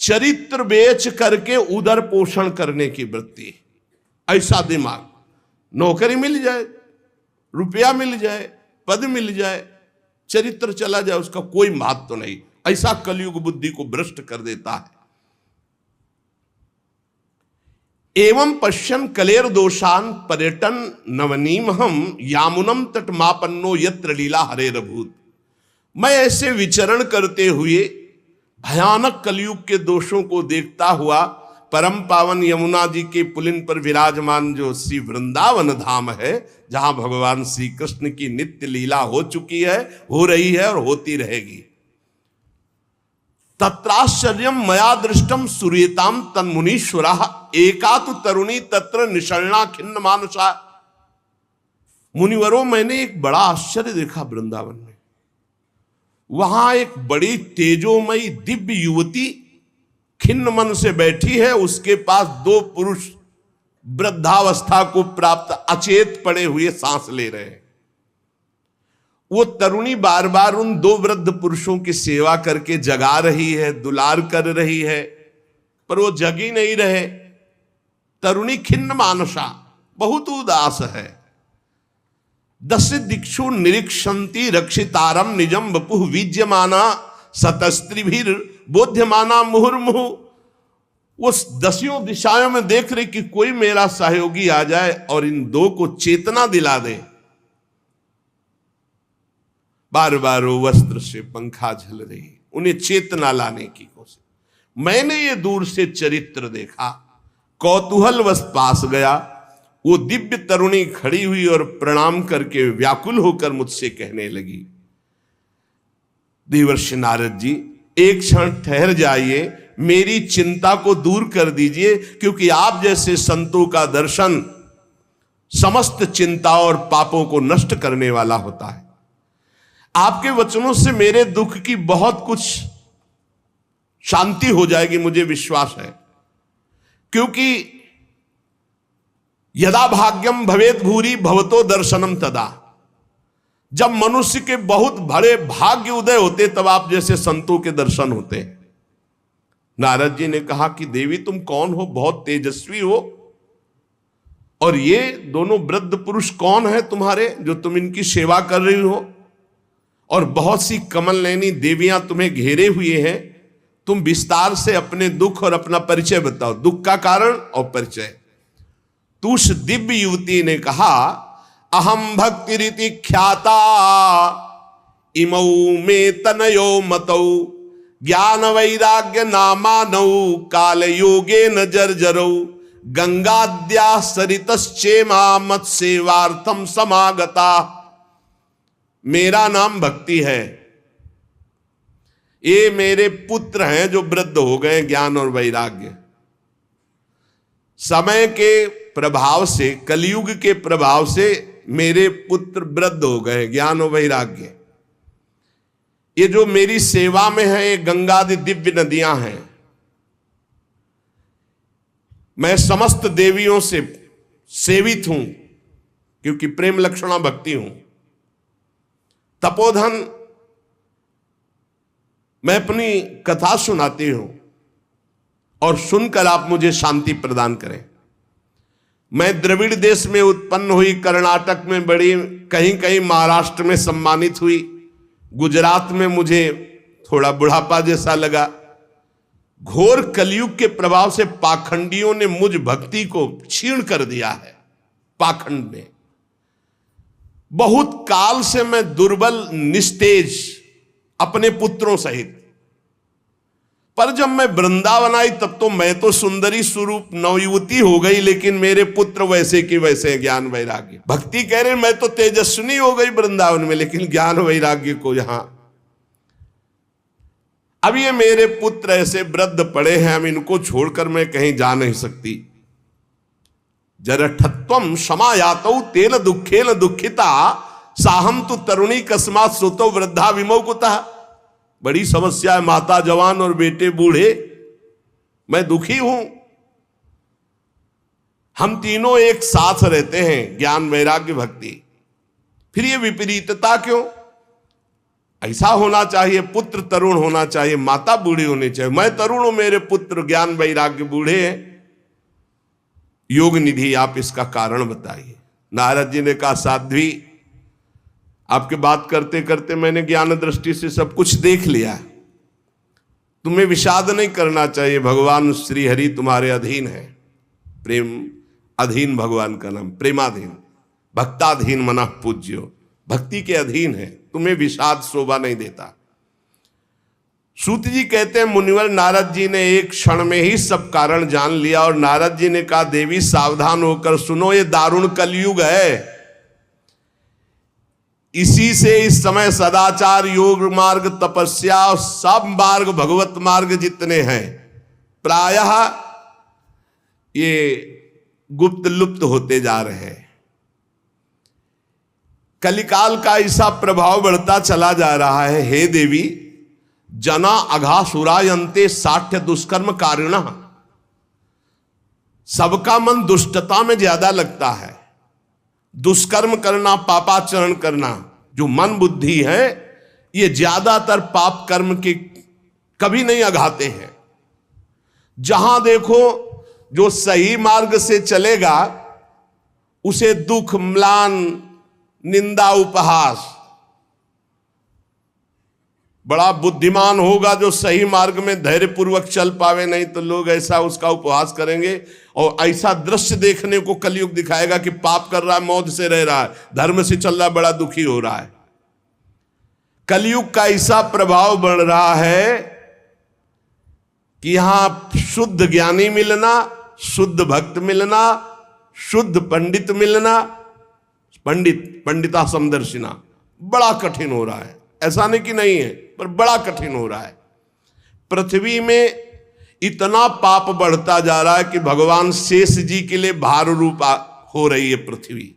चरित्र बेच करके उदर पोषण करने की वृत्ति, ऐसा दिमाग। नौकरी मिल जाए, रुपया मिल जाए, पद मिल जाए, चरित्र चला जाए, उसका कोई महत्व नहीं। ऐसा कलयुग बुद्धि को भ्रष्ट कर देता है। एवं पश्यन कलेर दोषान पर्यटन नवनीमहम यामुनम तटमापन्नो यत्र लीला हरेरभूत। मैं ऐसे विचरण करते हुए भयानक कलयुग के दोषों को देखता हुआ परम पावन यमुना जी के पुलिन पर विराजमान जो श्री वृंदावन धाम है, जहां भगवान श्री कृष्ण की नित्य लीला हो चुकी है, हो रही है और होती रहेगी। तत्राश्चर्यम मया दृष्टम सूर्यताम तन्मुनीश्वरा एकातु तरुणी तत्र निशरणा खिन्न मानसा। मुनिवरों, मैंने एक बड़ा आश्चर्य देखा वृंदावन में। वहां एक बड़ी तेजोमयी दिव्य युवती खिन्न मन से बैठी है, उसके पास दो पुरुष वृद्धावस्था को प्राप्त अचेत पड़े हुए सांस ले रहे हैं। वो तरुणी बार बार उन दो वृद्ध पुरुषों की सेवा करके जगा रही है, दुलार कर रही है, पर वो जगी नहीं रहे। तरुणी खिन्न मानसा, बहुत उदास है। दश दिक्षु निरीक्षन्ति रक्षितारम निजम वपुः विज्यमाना सतस्त्रीभिर बोध्यमाना मुहुर्मुहु। वो दसियों दिशाओं में देख रही कि कोई मेरा सहयोगी आ जाए और इन दो को चेतना दिला दे। बार बार वो वस्त्र से पंखा झल रही, उन्हें चेतना लाने की कोशिश। मैंने ये दूर से चरित्र देखा, कौतूहलवश पास गया। वो दिव्य तरुणी खड़ी हुई और प्रणाम करके व्याकुल होकर मुझसे कहने लगी, देवर्षि नारद जी, एक क्षण ठहर जाइए, मेरी चिंता को दूर कर दीजिए, क्योंकि आप जैसे संतों का दर्शन समस्त चिंता और पापों को नष्ट करने वाला होता है। आपके वचनों से मेरे दुख की बहुत कुछ शांति हो जाएगी, मुझे विश्वास है। क्योंकि यदा भाग्यम भवेत भूरि भवतो दर्शनम तदा, जब मनुष्य के बहुत बड़े भाग्य उदय होते तब आप जैसे संतों के दर्शन होते हैं। नारद जी ने कहा कि देवी तुम कौन हो, बहुत तेजस्वी हो, और ये दोनों वृद्ध पुरुष कौन है तुम्हारे जो तुम इनकी सेवा कर रही हो, और बहुत सी कमल नयनी देवियां तुम्हें घेरे हुए हैं। तुम विस्तार से अपने दुख और अपना परिचय बताओ, दुख का कारण और परिचय। तो उस दिव्य युवती ने कहा, अहम भक्ति रीति ख्याता इमऊ में तनयो मतौ ज्ञान वैराग्य नामानौ काल योगे न जर्जरौ गंगाद्या सरितश्चेमा मत सेवार्थम समागता। मेरा नाम भक्ति है, ये मेरे पुत्र हैं जो वृद्ध हो गए ज्ञान और वैराग्य। समय के प्रभाव से, कलयुग के प्रभाव से मेरे पुत्र वृद्ध हो गए ज्ञान और वैराग्य। ये जो मेरी सेवा में है, ये गंगादि दिव्य नदियां हैं। मैं समस्त देवियों से सेवित हूं, क्योंकि प्रेम लक्षणा भक्ति हूं। तपोधन मैं अपनी कथा सुनाती हूं और सुनकर आप मुझे शांति प्रदान करें। मैं द्रविड़ देश में उत्पन्न हुई, कर्नाटक में बड़ी, कहीं कहीं महाराष्ट्र में सम्मानित हुई, गुजरात में मुझे थोड़ा बुढ़ापा जैसा लगा। घोर कलयुग के प्रभाव से पाखंडियों ने मुझ भक्ति को क्षीण कर दिया है। पाखंड ने बहुत काल से मैं दुर्बल निस्तेज अपने पुत्रों सहित, पर जब मैं वृंदावन आई तब तो मैं तो सुंदरी स्वरूप नवयुवती हो गई, लेकिन मेरे पुत्र वैसे की वैसे ज्ञान वैराग्य। भक्ति कह रहे मैं तो तेजस्विनी हो गई वृंदावन में, लेकिन ज्ञान वैराग्य को यहां। अब ये मेरे पुत्र ऐसे वृद्ध पड़े हैं, अब इनको छोड़कर मैं कहीं जा नहीं सकती। जरठत्वम समायातौ तेन दुखेन दुखिता साहम तु तरुणी कस्मात सोतो वृद्धा विमोकुता। बड़ी समस्या है, माता जवान और बेटे बूढ़े, मैं दुखी हूं। हम तीनों एक साथ रहते हैं, ज्ञान वैराग्य भक्ति, फिर ये विपरीतता क्यों? ऐसा होना चाहिए, पुत्र तरुण होना चाहिए, माता बूढ़ी होनी चाहिए। मैं तरुण हूं, मेरे पुत्र ज्ञान वैराग्य बूढ़े हैं। योग निधि आप इसका कारण बताइए। नारद जी ने कहा, साध्वी आपके बात करते करते मैंने ज्ञान दृष्टि से सब कुछ देख लिया, तुम्हें विषाद नहीं करना चाहिए। भगवान श्री हरि तुम्हारे अधीन है। प्रेम अधीन भगवान का नाम, प्रेमाधीन, भक्ताधीन मनः पूज्यो, भक्ति के अधीन है, तुम्हें विषाद शोभा नहीं देता। सूत जी कहते हैं, मुनिवर नारद जी ने एक क्षण में ही सब कारण जान लिया, और नारद जी ने कहा, देवी सावधान होकर सुनो, ये दारुण कलयुग है। इसी से इस समय सदाचार, योग मार्ग, तपस्या, सब मार्ग, भगवत मार्ग जितने हैं, प्रायः ये गुप्त लुप्त होते जा रहे हैं। कलिकाल का ऐसा प्रभाव बढ़ता चला जा रहा है। हे देवी, जना अघासुरायन्ते साठ्य दुष्कर्म कारिणः। सबका मन दुष्टता में ज्यादा लगता है। दुष्कर्म करना, पापाचरण करना, जो मन बुद्धि है, ये ज्यादातर पाप कर्म के कभी नहीं अघाते हैं। जहां देखो जो सही मार्ग से चलेगा उसे दुख, म्लान, निंदा, उपहास। बड़ा बुद्धिमान होगा जो सही मार्ग में धैर्य पूर्वक चल पावे, नहीं तो लोग ऐसा उसका उपहास करेंगे और ऐसा दृश्य देखने को कलयुग दिखाएगा कि पाप कर रहा है, मौज से रह रहा है, धर्म से चल रहा है, बड़ा दुखी हो रहा है। कलयुग का ऐसा प्रभाव बढ़ रहा है कि यहां शुद्ध ज्ञानी मिलना, शुद्ध भक्त मिलना, शुद्ध पंडित मिलना, पंडिता समदर्शिना बड़ा कठिन हो रहा है। ऐसा नहीं कि नहीं है, पर बड़ा कठिन हो रहा है। पृथ्वी में इतना पाप बढ़ता जा रहा है कि भगवान शेष जी के लिए भार रूप हो रही है पृथ्वी।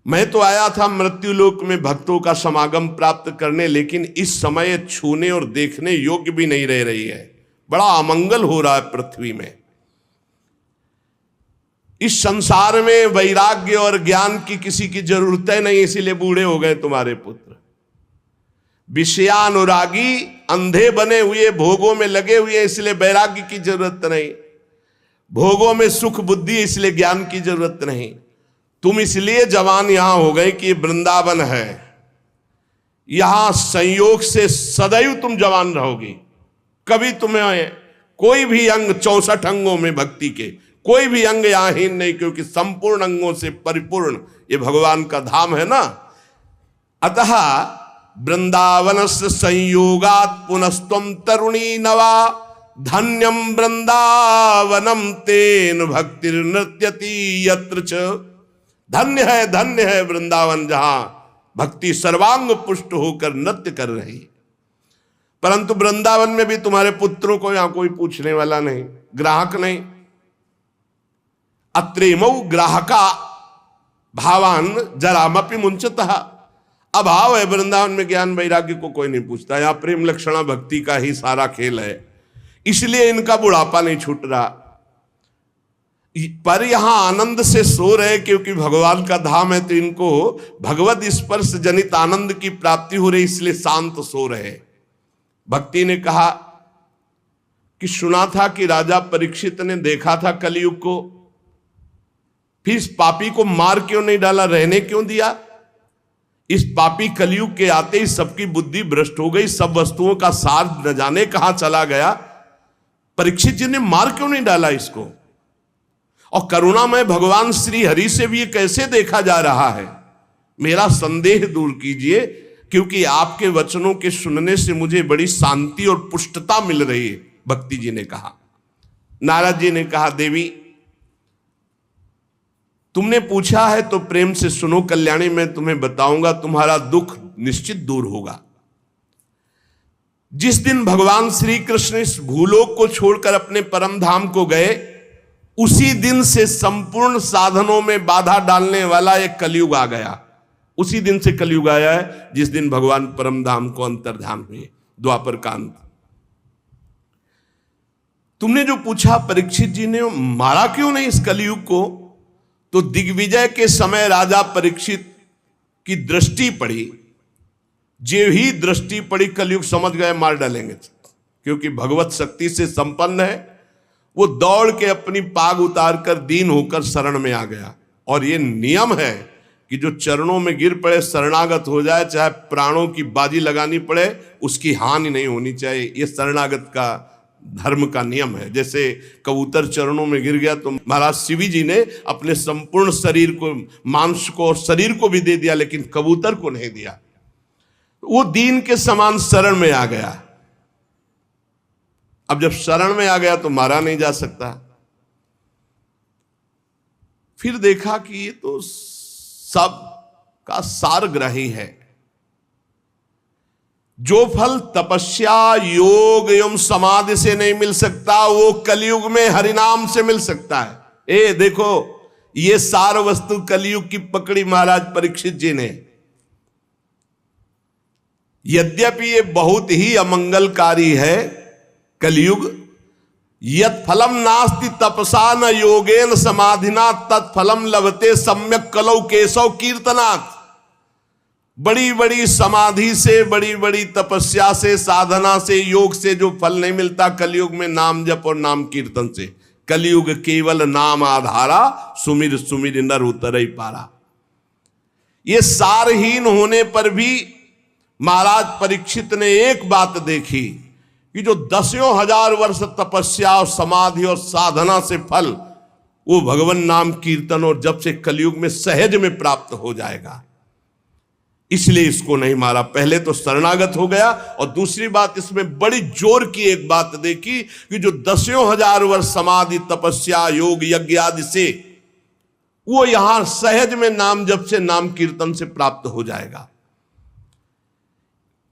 मैं तो आया था मृत्यु लोक में भक्तों का समागम प्राप्त करने, लेकिन इस समय छूने और देखने योग्य भी नहीं रह रही है। बड़ा अमंगल हो रहा है पृथ्वी में। इस संसार में वैराग्य और ज्ञान की किसी की जरूरत है नहीं, इसीलिए बूढ़े हो गए तुम्हारे पुत्र। विषयानुरागी अंधे बने हुए, भोगों में लगे हुए, इसलिए वैराग्य की जरूरत नहीं। भोगों में सुख बुद्धि, इसलिए ज्ञान की जरूरत नहीं। तुम इसलिए जवान यहां हो गए कि वृंदावन है, यहां संयोग से सदैव तुम जवान रहोगी। कभी तुम्हें कोई भी अंग 64 अंगों में भक्ति के कोई भी अंग यहां हीन नहीं, क्योंकि संपूर्ण अंगों से परिपूर्ण ये भगवान का धाम है ना। अतः वृंदावनस्य संयोगात् पुनस्त्वं तरुणी नवा, धन्यम वृंदावनम तेन भक्तिर्नृत्यति यत्र च। धन्य है वृंदावन, जहां भक्ति सर्वांग पुष्ट होकर नृत्य कर रही। परंतु वृंदावन में भी तुम्हारे पुत्रों को यहां कोई पूछने वाला नहीं, ग्राहक नहीं। अत्रेमौ ग्राहका भावान जरामपि मुंचतः। अभाव है वृंदावन में, ज्ञान वैराग्य को कोई नहीं पूछता। यहां प्रेम लक्षणा भक्ति का ही सारा खेल है, इसलिए इनका बुढ़ापा नहीं छूट रहा। पर यहां आनंद से सो रहे, क्योंकि भगवान का धाम है, तो इनको भगवत स्पर्श जनित आनंद की प्राप्ति हो रही, इसलिए शांत सो रहे। भक्ति ने कहा कि सुना था कि राजा परीक्षित ने देखा था कलयुग को, फिर इस पापी को मार क्यों नहीं डाला, रहने क्यों दिया? इस पापी कलयुग के आते ही सबकी बुद्धि भ्रष्ट हो गई, सब वस्तुओं का सार न जाने कहां चला गया। परीक्षित जी ने मार क्यों नहीं डाला इसको? और करुणामय भगवान श्री हरि से भी ये कैसे देखा जा रहा है? मेरा संदेह दूर कीजिए, क्योंकि आपके वचनों के सुनने से मुझे बड़ी शांति और पुष्टता मिल रही है। भक्ति जी ने कहा। नारद जी ने कहा, देवी तुमने पूछा है तो प्रेम से सुनो कल्याणी, मैं तुम्हें बताऊंगा, तुम्हारा दुख निश्चित दूर होगा। जिस दिन भगवान श्री कृष्ण इस भूलोक को छोड़कर अपने परम धाम को गए, उसी दिन से संपूर्ण साधनों में बाधा डालने वाला एक कलयुग आ गया। उसी दिन से कलयुग आया है जिस दिन भगवान परम धाम को अंतर्धान हुए, द्वापर का अंत। तुमने जो पूछा परीक्षित जी ने मारा क्यों नहीं इस कलयुग को, तो दिग्विजय के समय राजा परीक्षित की दृष्टि पड़ी, जो ही दृष्टि पड़ी कलयुग समझ गए मार डालेंगे, क्योंकि भगवत शक्ति से संपन्न है। वो दौड़ के अपनी पाग उतार कर दीन होकर शरण में आ गया। और ये नियम है कि जो चरणों में गिर पड़े, शरणागत हो जाए, चाहे प्राणों की बाजी लगानी पड़े, उसकी हानि नहीं होनी चाहिए। ये शरणागत का धर्म का नियम है। जैसे कबूतर चरणों में गिर गया तो महाराज शिवी जी ने अपने संपूर्ण शरीर को, मांस को और शरीर को भी दे दिया, लेकिन कबूतर को नहीं दिया। वो दीन के समान शरण में आ गया। अब जब शरण में आ गया तो मारा नहीं जा सकता। फिर देखा कि ये तो सब का सारग्राही है। जो फल तपस्या, योग एवं समाधि से नहीं मिल सकता, वो कलयुग में हरिनाम से मिल सकता है। ए देखो, ये सार वस्तु कलयुग की पकड़ी महाराज परीक्षित जी ने। यद्यपि ये बहुत ही अमंगलकारी है कलयुग। यत् फलम नास्ति तपसा न योगेन समाधिना तत्फलम लभते सम्यक कलौ केशव कीर्तनात्। बड़ी बड़ी समाधि से, बड़ी बड़ी तपस्या से, साधना से, योग से जो फल नहीं मिलता कलयुग में, नाम जप और नाम कीर्तन से। कलयुग केवल नाम आधारा, सुमिर सुमिर नर उतरई पारा। ये सारहीन होने पर भी महाराज परीक्षित ने एक बात देखी कि जो 10,000 वर्ष तपस्या और समाधि और साधना से फल, वो भगवान नाम कीर्तन और जप से कलयुग में सहज में प्राप्त हो जाएगा। इसलिए इसको नहीं मारा। पहले तो शरणागत हो गया, और दूसरी बात इसमें बड़ी जोर की एक बात देखी कि जो 10,000 वर्ष समाधि तपस्या योग यज्ञ आदि से, वो यहां सहज में नाम जप से नाम कीर्तन से प्राप्त हो जाएगा।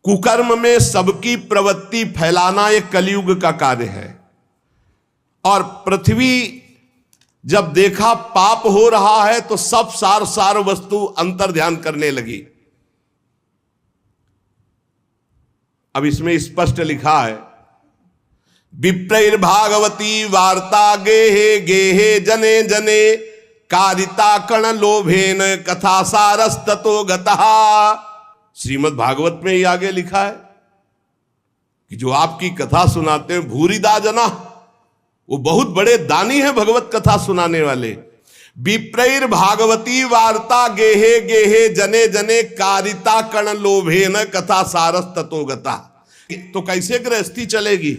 कुकर्म में सबकी प्रवृत्ति फैलाना एक कलयुग का कार्य है। और पृथ्वी जब देखा पाप हो रहा है तो सब सार वस्तु अंतर ध्यान करने लगी। अब इसमें स्पष्ट लिखा है, विप्रैर्भागवती वार्ता गेहे गेहे जने जने कारिता कण लोभेन कथा सारस्ततो गतः। श्रीमद् भागवत में ही आगे लिखा है कि जो आपकी कथा सुनाते हैं भूरिदा जना, वो बहुत बड़े दानी है भगवत कथा सुनाने वाले। विप्रैर भागवती वार्ता गेहे गेहे जने जने कारिता कण लोभेन कथा सारस ततो गता। तो कैसे गृहस्थी चलेगी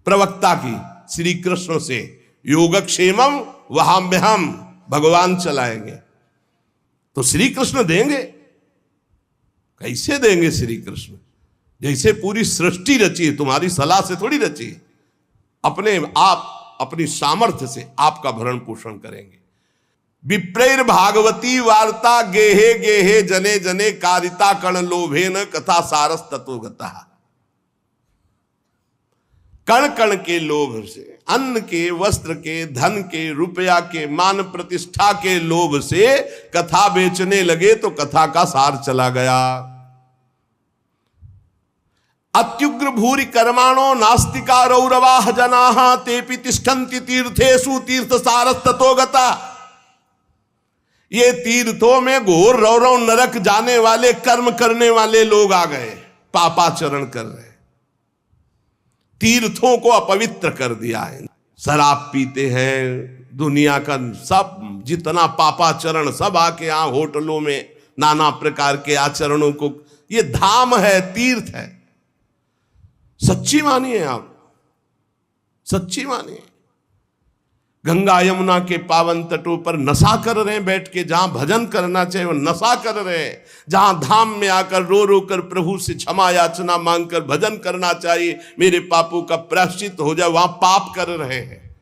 प्रवक्ता की? श्री कृष्ण से योगक्षेमम वहाम्यहम, भगवान चलाएंगे। तो श्री कृष्ण देंगे, कैसे देंगे श्री कृष्ण? जैसे पूरी सृष्टि रची है, तुम्हारी सलाह से थोड़ी रची, अपने आप अपनी सामर्थ्य से आपका भरण पोषण करेंगे। विप्रैर भागवती वार्ता गेहे गेहे जने जने कारिता कण लोभेन कथा सारस ततो गता। कण कण के लोभ से, अन्न के, वस्त्र के, धन के, रुपया के, मान प्रतिष्ठा के लोभ से कथा बेचने लगे तो कथा का सार चला गया। अत्युग्र भूरि कर्माणो नास्तिका रौरवाह जनाः तेपि तिष्ठन्ति तीर्थेषु तीर्थ सारस ततो गता। ये तीर्थों में घोर रौरव नरक जाने वाले कर्म करने वाले लोग आ गए, पापाचरण कर रहे, तीर्थों को अपवित्र कर दिया है। शराब पीते हैं, दुनिया का सब जितना पापाचरण सब आके यहां होटलों में नाना प्रकार के आचरणों को, ये धाम है, तीर्थ है। सच्ची मानिए आप, सच्ची मानिए। गंगा यमुना के पावन तटों पर नशा कर रहे हैं बैठ के, जहां भजन करना चाहिए वो नशा कर रहे हैं। जहां धाम में आकर रो रो कर प्रभु से क्षमा याचना मांगकर भजन करना चाहिए, मेरे पापों का प्रायश्चित हो जाए, वहां पाप कर रहे हैं।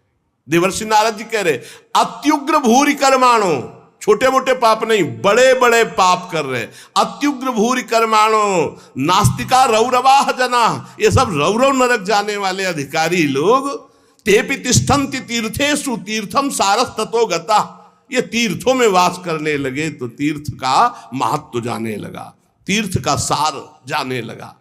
देवर्षि नारद जी कह रहे अत्युग्र भूरि कर्माणो, छोटे मोटे पाप नहीं, बड़े बड़े पाप कर रहे। अत्युग्र भूरि कर्माणो नास्तिका रौरवाह जना, ये सब रौरव नरक जाने वाले अधिकारी लोग। तेपि तिष्ठन्ति तीर्थेषु तीर्थम सारस ततो गता, ये तीर्थों में वास करने लगे तो तीर्थ का महत्व जाने लगा, तीर्थ का सार जाने लगा।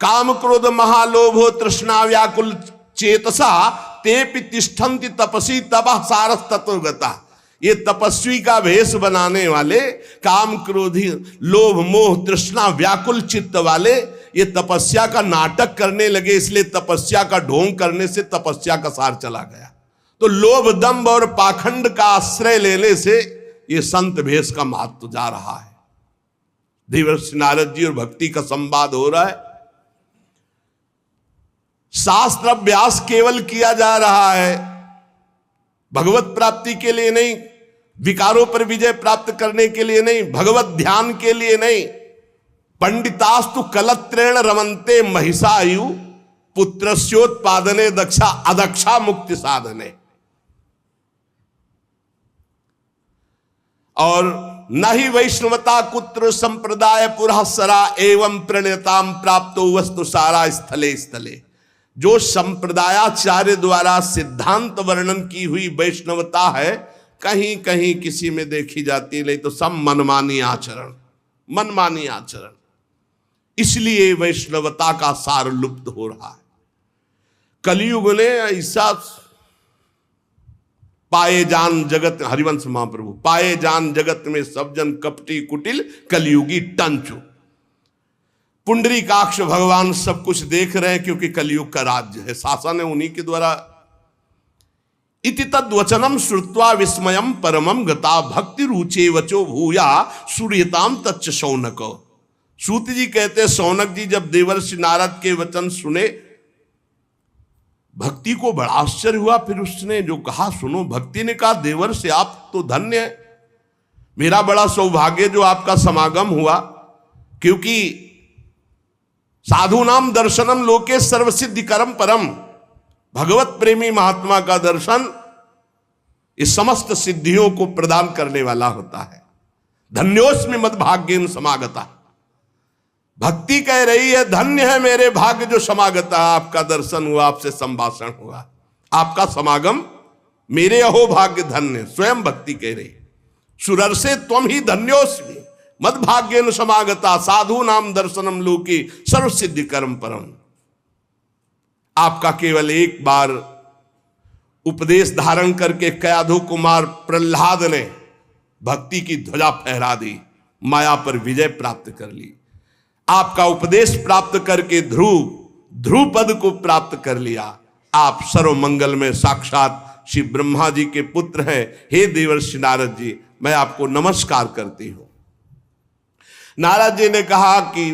काम क्रोध महालोभो तृष्णा व्याकुल चेतसा तेपि तिष्ठन्ति तपसी तपः सारस ततो गता। ये तपस्वी का भेष बनाने वाले, काम क्रोधी लोभ मोह तृष्णा व्याकुल चित्त वाले, ये तपस्या का नाटक करने लगे, इसलिए तपस्या का ढोंग करने से तपस्या का सार चला गया। तो लोभ दंभ और पाखंड का आश्रय लेने से ये संत भेष का महत्व जा रहा है। देवर्षि नारद जी और भक्ति का संवाद हो रहा है। शास्त्र अभ्यास केवल किया जा रहा है, भगवत प्राप्ति के लिए नहीं, विकारों पर विजय प्राप्त करने के लिए नहीं, भगवत ध्यान के लिए नहीं। पंडितास्तु कलत्रेण रमन्ते महिषायु पुत्रस्योत्पादने दक्षा अदक्षा मुक्ति साधने। और न ही वैष्णवता कुत्र संप्रदाय पुरःसरा एवं प्रणयताम प्राप्तो वस्तु सारा स्थले स्थले। जो संप्रदायाचार्य द्वारा सिद्धांत वर्णन की हुई वैष्णवता है, कहीं कहीं किसी में देखी जाती, नहीं तो सब मनमानी आचरण, मनमानी आचरण। इसलिए वैष्णवता का सार लुप्त हो रहा है। कलयुग ने ऐसा पाए जान जगत, हरिवंश महाप्रभु, पाए जान जगत में सब जन कपटी कुटिल कलयुगी टंचु। पुंडरीकाक्ष भगवान सब कुछ देख रहे हैं, क्योंकि कलयुग का राज्य है, शासन है उन्हीं के द्वारा। इति तद्वचनम श्रुत्वा विस्मयम परमम गता भक्ति रुचे वचो भूया सूर्यताम तच्च शौनक। सूत जी कहते, शौनक जी जब देवर्षि नारद के वचन सुने, भक्ति को बड़ा आश्चर्य हुआ। फिर उसने जो कहा सुनो, भक्ति ने कहा देवर्षि आप तो धन्य है, मेरा बड़ा सौभाग्य जो आपका समागम हुआ, क्योंकि साधु नाम दर्शनम लोके सर्वसिद्धि करम परम, भगवत प्रेमी महात्मा का दर्शन इस समस्त सिद्धियों को प्रदान करने वाला होता है। धन्योस्मि मद भाग्येन समागता, भक्ति कह रही है धन्य है मेरे भाग्य जो समागता, आपका दर्शन हुआ, आपसे संभाषण हुआ, आपका समागम मेरे अहो भाग्य धन्य। स्वयं भक्ति कह रही, सुरर्षे त्वम ही धन्योस्मि मद भाग्येन समागता, साधु नाम दर्शनम लोके सर्व सिद्धि कर्म परम। आपका केवल एक बार उपदेश धारण करके कयाधु कुमार प्रहलाद ने भक्ति की ध्वजा फहरा दी, माया पर विजय प्राप्त कर ली। आपका उपदेश प्राप्त करके ध्रुव पद को प्राप्त कर लिया। आप सर्व मंगल में साक्षात श्री ब्रह्मा जी के पुत्र हैं। हे देवर्षि नारद जी, मैं आपको नमस्कार करती हूं। नारद जी ने कहा कि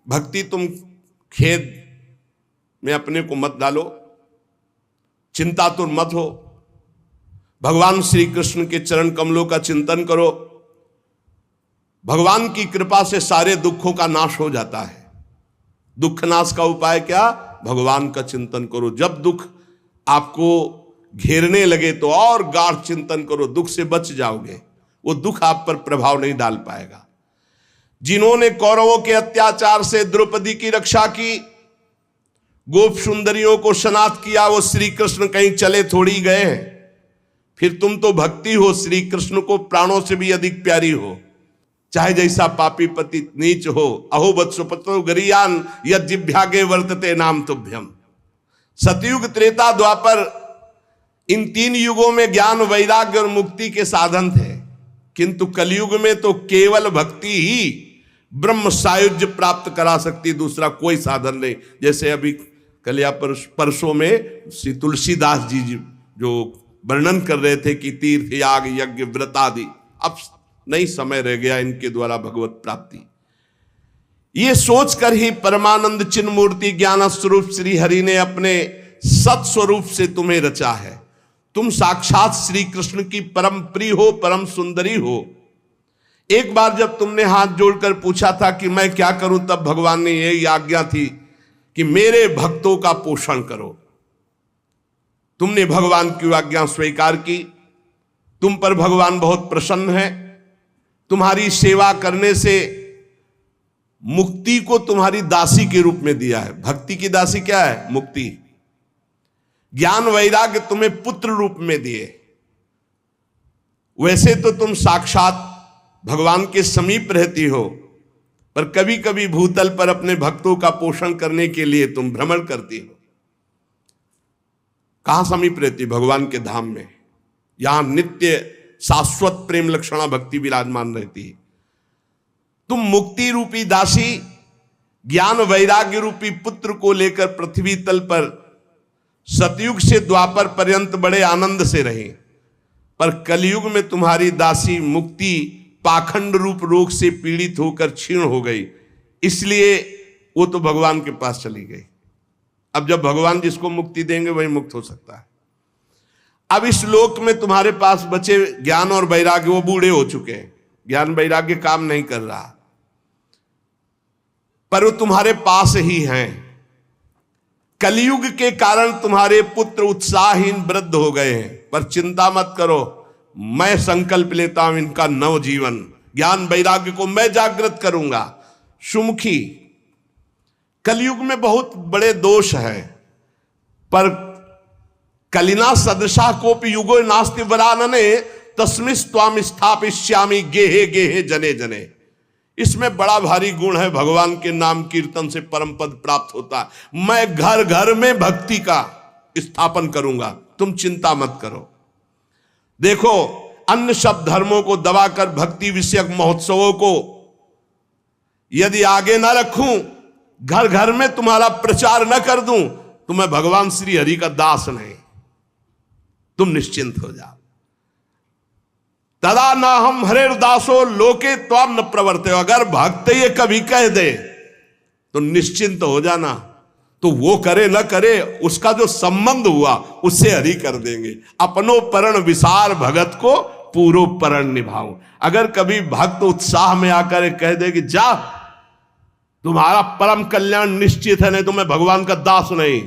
भक्ति तुम खेद में अपने को मत डालो, चिंता तो मत हो, भगवान श्री कृष्ण के चरण कमलों का चिंतन करो। भगवान की कृपा से सारे दुखों का नाश हो जाता है। दुख नाश का उपाय क्या? भगवान का चिंतन करो। जब दुख आपको घेरने लगे तो और गाढ़ चिंतन करो, दुख से बच जाओगे, वो दुख आप पर प्रभाव नहीं डाल पाएगा। जिन्होंने कौरवों के अत्याचार से द्रौपदी की रक्षा की, गोप सुंदरियों को सनाथ किया, वो श्री कृष्ण कहीं चले थोड़ी गए हैं। फिर तुम तो भक्ति हो, श्री कृष्ण को प्राणों से भी अधिक प्यारी हो, चाहे जैसा पापी पति नीच हो। अहो वत्सपतो गरियान यद जिभ्यागे वर्तते नाम तुभ्यम। सतयुग त्रेता द्वापर इन तीन युगों में ज्ञान वैराग्य और मुक्ति के साधन थे, किंतु कलयुग में तो केवल भक्ति ही ब्रह्म सायुज्य प्राप्त करा सकती, दूसरा कोई साधन नहीं। जैसे अभी कलिया परसों में श्री तुलसीदास जी जो वर्णन कर रहे थे कि तीर्थ याग यज्ञ व्रत आदि, अब नहीं समय रह गया इनके द्वारा भगवत प्राप्ति। ये सोचकर ही परमानंद चिन्ह मूर्ति ज्ञान स्वरूप श्री हरि ने अपने सत स्वरूप से तुम्हें रचा है। तुम साक्षात श्री कृष्ण की परम प्रिय हो, परम सुंदरी हो। एक बार जब तुमने हाथ जोड़कर पूछा था कि मैं क्या करूं, तब भगवान ने यही आज्ञा थी कि मेरे भक्तों का पोषण करो। तुमने भगवान की आज्ञा स्वीकार की, तुम पर भगवान बहुत प्रसन्न है। तुम्हारी सेवा करने से मुक्ति को तुम्हारी दासी के रूप में दिया है। भक्ति की दासी क्या है? मुक्ति। ज्ञान वैराग्य तुम्हें पुत्र रूप में दिए। वैसे तो तुम साक्षात भगवान के समीप रहती हो, पर कभी कभी भूतल पर अपने भक्तों का पोषण करने के लिए तुम भ्रमण करती हो। कहां समीप रहती? भगवान के धाम में। यहां नित्य शाश्वत प्रेम लक्षणा भक्ति विराजमान रहती है। तुम मुक्ति रूपी दासी ज्ञान वैराग्य रूपी पुत्र को लेकर पृथ्वी तल पर सतयुग से द्वापर पर्यंत बड़े आनंद से रहे, पर कलयुग में तुम्हारी दासी मुक्ति पाखंड रूप रोग से पीड़ित होकर क्षीण हो गई, इसलिए वो तो भगवान के पास चली गई। अब जब भगवान जिसको मुक्ति देंगे वही मुक्त हो सकता है। अब इस लोक में तुम्हारे पास बचे ज्ञान और वैराग्य, वो बूढ़े हो चुके हैं, ज्ञान वैराग्य काम नहीं कर रहा, पर वो तुम्हारे पास ही हैं। कलयुग के कारण तुम्हारे पुत्र उत्साहहीन वृद्ध हो गए हैं, पर चिंता मत करो, मैं संकल्प लेता हूं इनका नवजीवन, ज्ञान वैराग्य को मैं जागृत करूंगा। सुमुखी, कलयुग में बहुत बड़े दोष हैं, पर कलिना सदृशा कोपि युगो नास्ति वरानने तस्मिस्त्वाम स्थापिष्यामि गेहे गेहे जने जने। इसमें बड़ा भारी गुण है, भगवान के नाम कीर्तन से परम पद प्राप्त होता है। मैं घर घर में भक्ति का स्थापन करूंगा, तुम चिंता मत करो। देखो, अन्य सब धर्मों को दबाकर भक्ति विषयक महोत्सवों को यदि आगे ना रखूं, घर घर में तुम्हारा प्रचार न कर दूं, तो मैं भगवान श्री हरि का दास नहीं। तुम निश्चिंत हो जाओ। तदा ना हम हरेर दासो लोके त्वाम न प्रवर्ते। अगर भक्त ये कभी कह दे तो निश्चिंत हो जाना, तो वो करे न करे, उसका जो संबंध हुआ उससे हरि कर देंगे। अपनो परण विसार भगत को पूर्वोपरण निभाऊं। अगर कभी भक्त उत्साह में आकर कह दे कि जा तुम्हारा परम कल्याण निश्चित है, नहीं तो मैं भगवान का दास नहीं,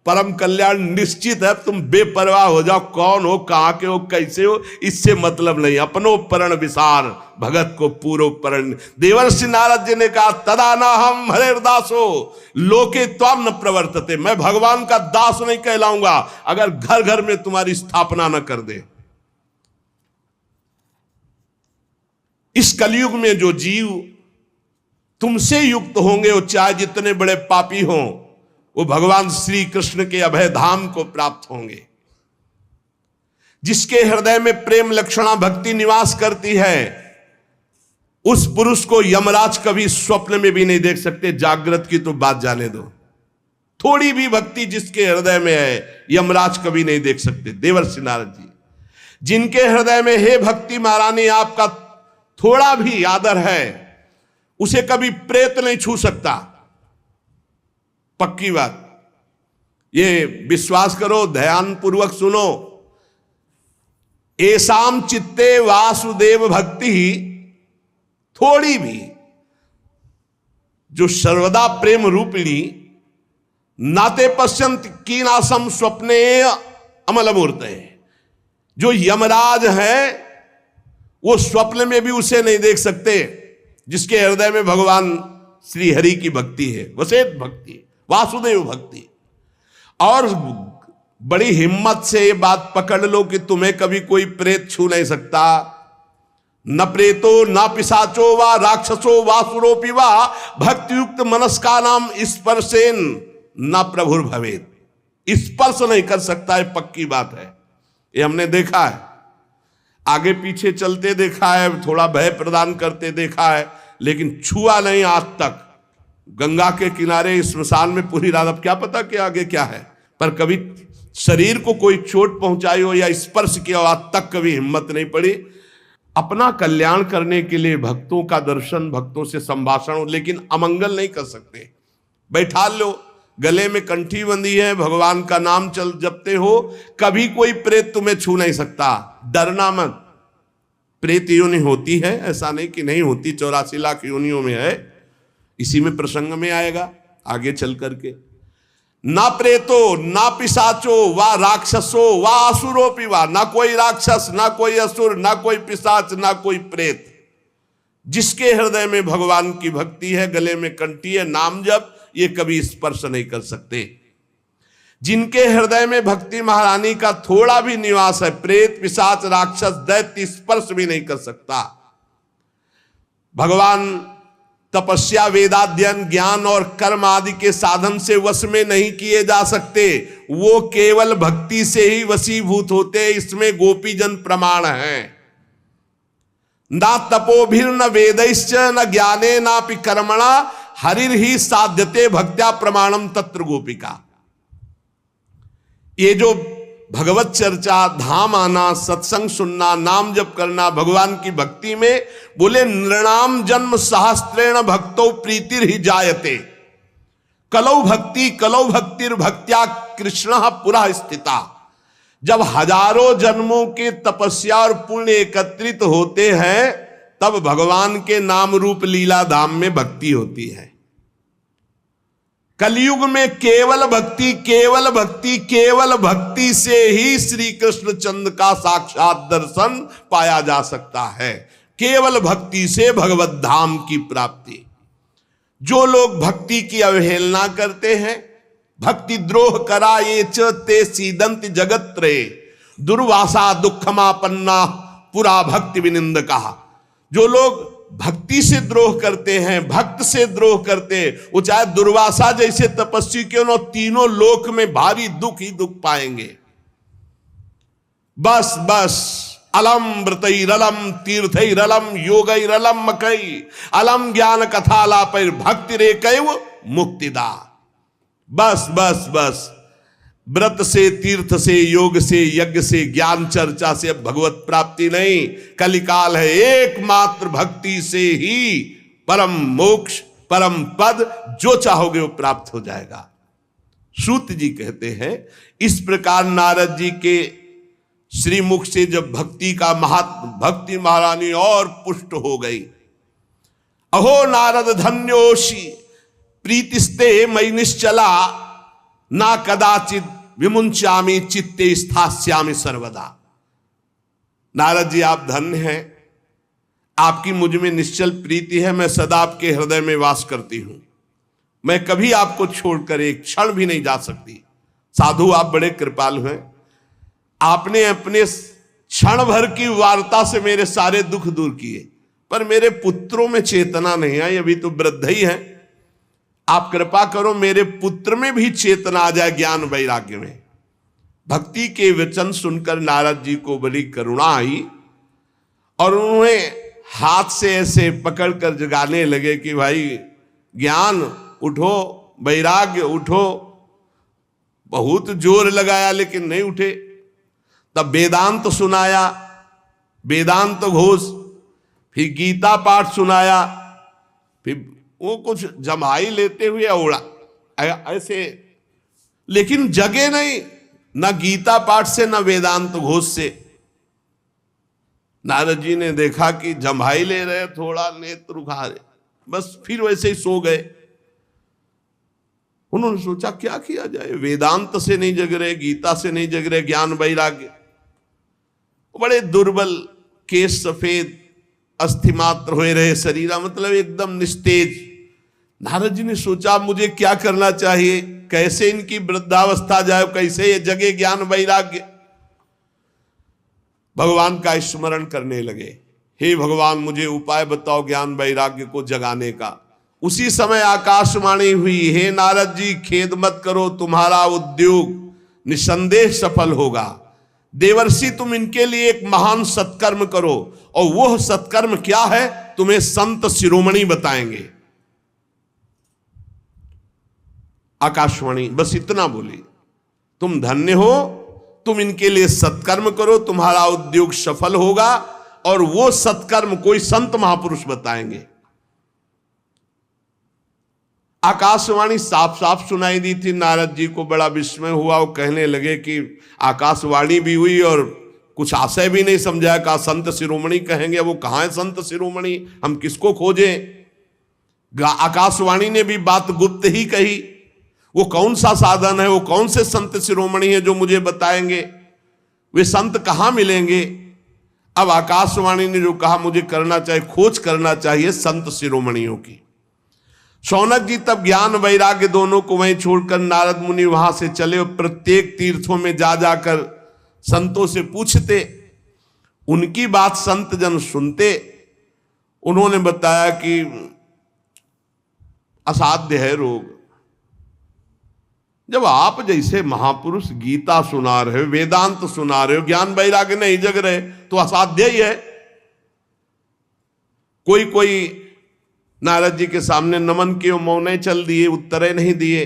परम कल्याण निश्चित है, तुम बेपरवाह हो जाओ, कौन हो, कहां के हो, कैसे हो, इससे मतलब नहीं। अपनोपरण विसार भगत को पूर्वोपरण। देवर्षि नारद जी ने कहा तदा न हम हरेर्दासो लोके त्वाम न प्रवर्तते, मैं भगवान का दास नहीं कहलाऊंगा अगर घर घर में तुम्हारी स्थापना न कर दे। इस कलयुग में जो जीव तुमसे युक्त होंगे वो चाहे जितने बड़े पापी हों, वो भगवान श्री कृष्ण के अभय धाम को प्राप्त होंगे। जिसके हृदय में प्रेम लक्षणा भक्ति निवास करती है, उस पुरुष को यमराज कभी स्वप्न में भी नहीं देख सकते। जागृत की तो बात जाने दो, थोड़ी भी भक्ति जिसके हृदय में है यमराज कभी नहीं देख सकते। देवर्षि नारद जी, जिनके हृदय में हे भक्ति महारानी आपका थोड़ा भी आदर है, उसे कभी प्रेत नहीं छू सकता। पक्की बात, ये विश्वास करो, ध्यान पूर्वक सुनो। एसाम चित्ते वासुदेव भक्ति, थोड़ी भी जो सर्वदा प्रेम रूपिणी नाते पश्यंत कीनासम स्वप्ने अमल मूर्त है, जो यमराज है वो स्वप्न में भी उसे नहीं देख सकते। जिसके हृदय में भगवान श्री हरि की भक्ति है, वसेत भक्ति, वासुदेव भक्ति। और बड़ी हिम्मत से ये बात पकड़ लो कि तुम्हें कभी कोई प्रेत छू नहीं सकता। न प्रेतो न पिशाचो वा राक्षसो वासुरोपि वा भक्तियुक्त मनस्का नाम स्पर्शेन न प्रभुर भवेत। स्पर्श नहीं कर सकता है, पक्की बात है, ये हमने देखा है, आगे पीछे चलते देखा है, थोड़ा भय प्रदान करते देखा है, लेकिन छुआ नहीं आज तक। गंगा के किनारे स्मशान में पूरी रात, अब क्या पता कि आगे क्या है, पर कभी शरीर को कोई चोट पहुंचाई हो या स्पर्श किया हो, आज तक कभी हिम्मत नहीं पड़ी। अपना कल्याण करने के लिए भक्तों का दर्शन, भक्तों से संभाषण हो, लेकिन अमंगल नहीं कर सकते। बैठा लो, गले में कंठी बंधी है, भगवान का नाम चल जपते हो, कभी कोई प्रेत तुम्हें छू नहीं सकता। डरना मत, प्रेत योनि होती है, ऐसा नहीं कि नहीं होती, 84 लाख योनियों में है, इसी में प्रसंग में आएगा आगे चल करके। ना प्रेतो ना पिशाचो वा राक्षसो वा असुरोपि वा, ना कोई राक्षस ना कोई असुर ना कोई पिशाच ना कोई प्रेत। जिसके हृदय में भगवान की भक्ति है, गले में कंठी है, नाम जप, ये कभी स्पर्श नहीं कर सकते। जिनके हृदय में भक्ति महारानी का थोड़ा भी निवास है, प्रेत पिशाच राक्षस दैत्य स्पर्श भी नहीं कर सकता। भगवान तपस्या वेदाध्ययन ज्ञान और कर्म आदि के साधन से वश में नहीं किए जा सकते, वो केवल भक्ति से ही वशीभूत होते। इसमें गोपीजन प्रमाण है। ना तपोभिर न वेदैश्च न ज्ञाने नापि कर्मणा हरिर ही साध्यते भक्त्या प्रमाणम तत्र गोपिका। ये जो भगवत चर्चा, धाम आना, सत्संग सुनना, नाम जप करना, भगवान की भक्ति में, बोले नृणाम जन्म सहस्त्रेण भक्तो प्रीतिर ही जायते कलौ भक्तिर भक्त्या कृष्ण पुरा स्थिता। जब हजारों जन्मों के तपस्या और पुण्य एकत्रित होते हैं, तब भगवान के नाम रूप लीला धाम में भक्ति होती है। कलयुग में केवल भक्ति, केवल भक्ति, केवल भक्ति से ही श्री कृष्ण चंद्र का साक्षात दर्शन पाया जा सकता है। केवल भक्ति से भगवत धाम की प्राप्ति। जो लोग भक्ति की अवहेलना करते हैं, भक्ति द्रोह करा ये च ते सीदंत जगत रे दुर्वासा दुखमापन्ना पुरा भक्ति विनिंद कहा। जो लोग भक्ति से द्रोह करते हैं, भक्त से द्रोह करते, वो चाहे दुर्वासा जैसे तपस्वी क्यों न, तीनों लोक में भारी दुख ही दुख पाएंगे। बस बस अलम व्रतैरलम तीर्थैरलम योगैरलम मकई अलम ज्ञान कथालापैर भक्ति रेकैव मुक्तिदा। बस बस बस व्रत से, तीर्थ से, योग से, यज्ञ से, ज्ञान चर्चा से अब भगवत प्राप्ति नहीं। कलिकाल है, एकमात्र भक्ति से ही परम मोक्ष, परम पद जो चाहोगे वो प्राप्त हो जाएगा। सूत जी कहते हैं, इस प्रकार नारद जी के श्रीमुख से जब भक्ति का भक्ति महारानी और पुष्ट हो गई। अहो नारद धन्योषि प्रीतिस्ते मयि निश्चला, ना कदाचित विमुंचामि चित्ते स्थास्यामि सर्वदा। नारद जी आप धन्य हैं, आपकी मुझ में निश्चल प्रीति है, मैं सदा आपके हृदय में वास करती हूं, मैं कभी आपको छोड़कर एक क्षण भी नहीं जा सकती। साधु आप बड़े कृपालु हैं, आपने अपने क्षण भर की वार्ता से मेरे सारे दुख दूर किए, पर मेरे पुत्रों में चेतना नहीं आई, अभी तो वृद्ध ही है। आप कृपा करो मेरे पुत्र में भी चेतना आ जाए ज्ञान वैराग्य में। भक्ति के वचन सुनकर नारद जी को बड़ी करुणा आई और उन्होंने हाथ से ऐसे पकड़कर जगाने लगे कि भाई ज्ञान उठो, वैराग्य उठो। बहुत जोर लगाया लेकिन नहीं उठे। तब वेदांत सुनाया, वेदांत घोष, फिर गीता पाठ सुनाया, फिर वो कुछ जमाई लेते हुए उड़ा ऐसे, लेकिन जगे नहीं, न गीता पाठ से न वेदांत घोष से। नारद जी ने देखा कि जमाई ले रहे, थोड़ा नेत्र उठा रहे, बस फिर वैसे ही सो गए। उन्होंने सोचा क्या किया जाए, वेदांत से नहीं जग रहे, गीता से नहीं जग रहे, ज्ञान वैराग्य। बड़े दुर्बल, केश सफेद, अस्थि मात्र हुए रहे शरीरा, मतलब एकदम निस्तेज। नारद जी ने सोचा मुझे क्या करना चाहिए, कैसे इनकी वृद्धावस्था जाए, कैसे ये जगे ज्ञान वैराग्य। भगवान का स्मरण करने लगे, हे भगवान मुझे उपाय बताओ ज्ञान वैराग्य को जगाने का। उसी समय आकाशवाणी हुई, हे नारद जी खेद मत करो, तुम्हारा उद्योग निसंदेह सफल होगा। देवर्षि तुम इनके लिए एक महान सत्कर्म करो, और वह सत्कर्म क्या है तुम्हें संत शिरोमणि बताएंगे। आकाशवाणी बस इतना बोली, तुम धन्य हो, तुम इनके लिए सत्कर्म करो, तुम्हारा उद्योग सफल होगा, और वो सत्कर्म कोई संत महापुरुष बताएंगे। आकाशवाणी साफ साफ सुनाई दी थी। नारद जी को बड़ा विस्मय हुआ, वो कहने लगे कि आकाशवाणी भी हुई और कुछ आशय भी नहीं समझा, कहा संत शिरोमणि कहेंगे, वो कहाँ है संत शिरोमणि, हम किसको खोजें। आकाशवाणी ने भी बात गुप्त ही कही, वो कौन सा साधन है, वो कौन से संत शिरोमणि है जो मुझे बताएंगे, वे संत कहाँ मिलेंगे। अब आकाशवाणी ने जो कहा मुझे करना चाहिए, खोज करना चाहिए संत शिरोमणियों की। शौनक जी तब ज्ञान वैराग्य दोनों को वहीं छोड़कर नारद मुनि वहां से चले और प्रत्येक तीर्थों में जा जाकर संतों से पूछते, उनकी बात संत जन सुनते। उन्होंने बताया कि असाध्य है रोग। जब आप जैसे महापुरुष गीता सुना रहे हो, वेदांत सुना रहे हो, ज्ञान वैराग्य नहीं जग रहे, तो असाध्य ही है। कोई नारद जी के सामने नमन किए, मौने चल दिए, उत्तरे नहीं दिए।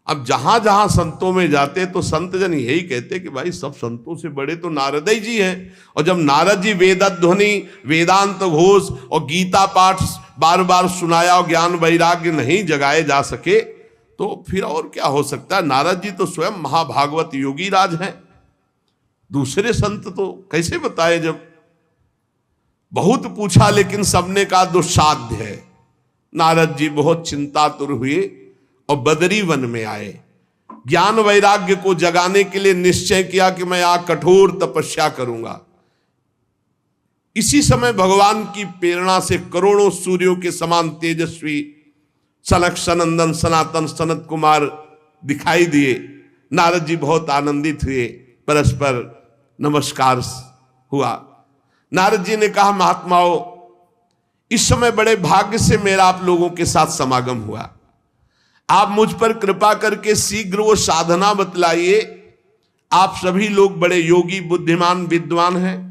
अब जहां जहां संतों में जाते तो संत जन यही कहते कि भाई सब संतों से बड़े तो नारद ही जी हैं। और जब नारद जी वेदध्वनि, वेदांत घोष और गीता पाठ बार बार सुनाया और ज्ञान वैराग्य नहीं जगाए जा सके, तो फिर और क्या हो सकता है। नारद जी तो स्वयं महाभागवत योगी राज हैं, दूसरे संत तो कैसे बताए। जब बहुत पूछा लेकिन सबने कहा दुस्साध्य है। नारद जी बहुत चिंतातुर हुए और बदरी वन में आए। ज्ञान वैराग्य को जगाने के लिए निश्चय किया कि मैं यहाँ कठोर तपस्या करूंगा। इसी समय भगवान की प्रेरणा से करोड़ों सूर्यों के समान तेजस्वी सनक सनंदन सनातन सनत कुमार दिखाई दिए। नारद जी बहुत आनंदित हुए, परस्पर नमस्कार हुआ। नारद जी ने कहा, महात्माओं इस समय बड़े भाग्य से मेरा आप लोगों के साथ समागम हुआ। आप मुझ पर कृपा करके शीघ्र वो साधना बतलाइए। आप सभी लोग बड़े योगी, बुद्धिमान, विद्वान हैं।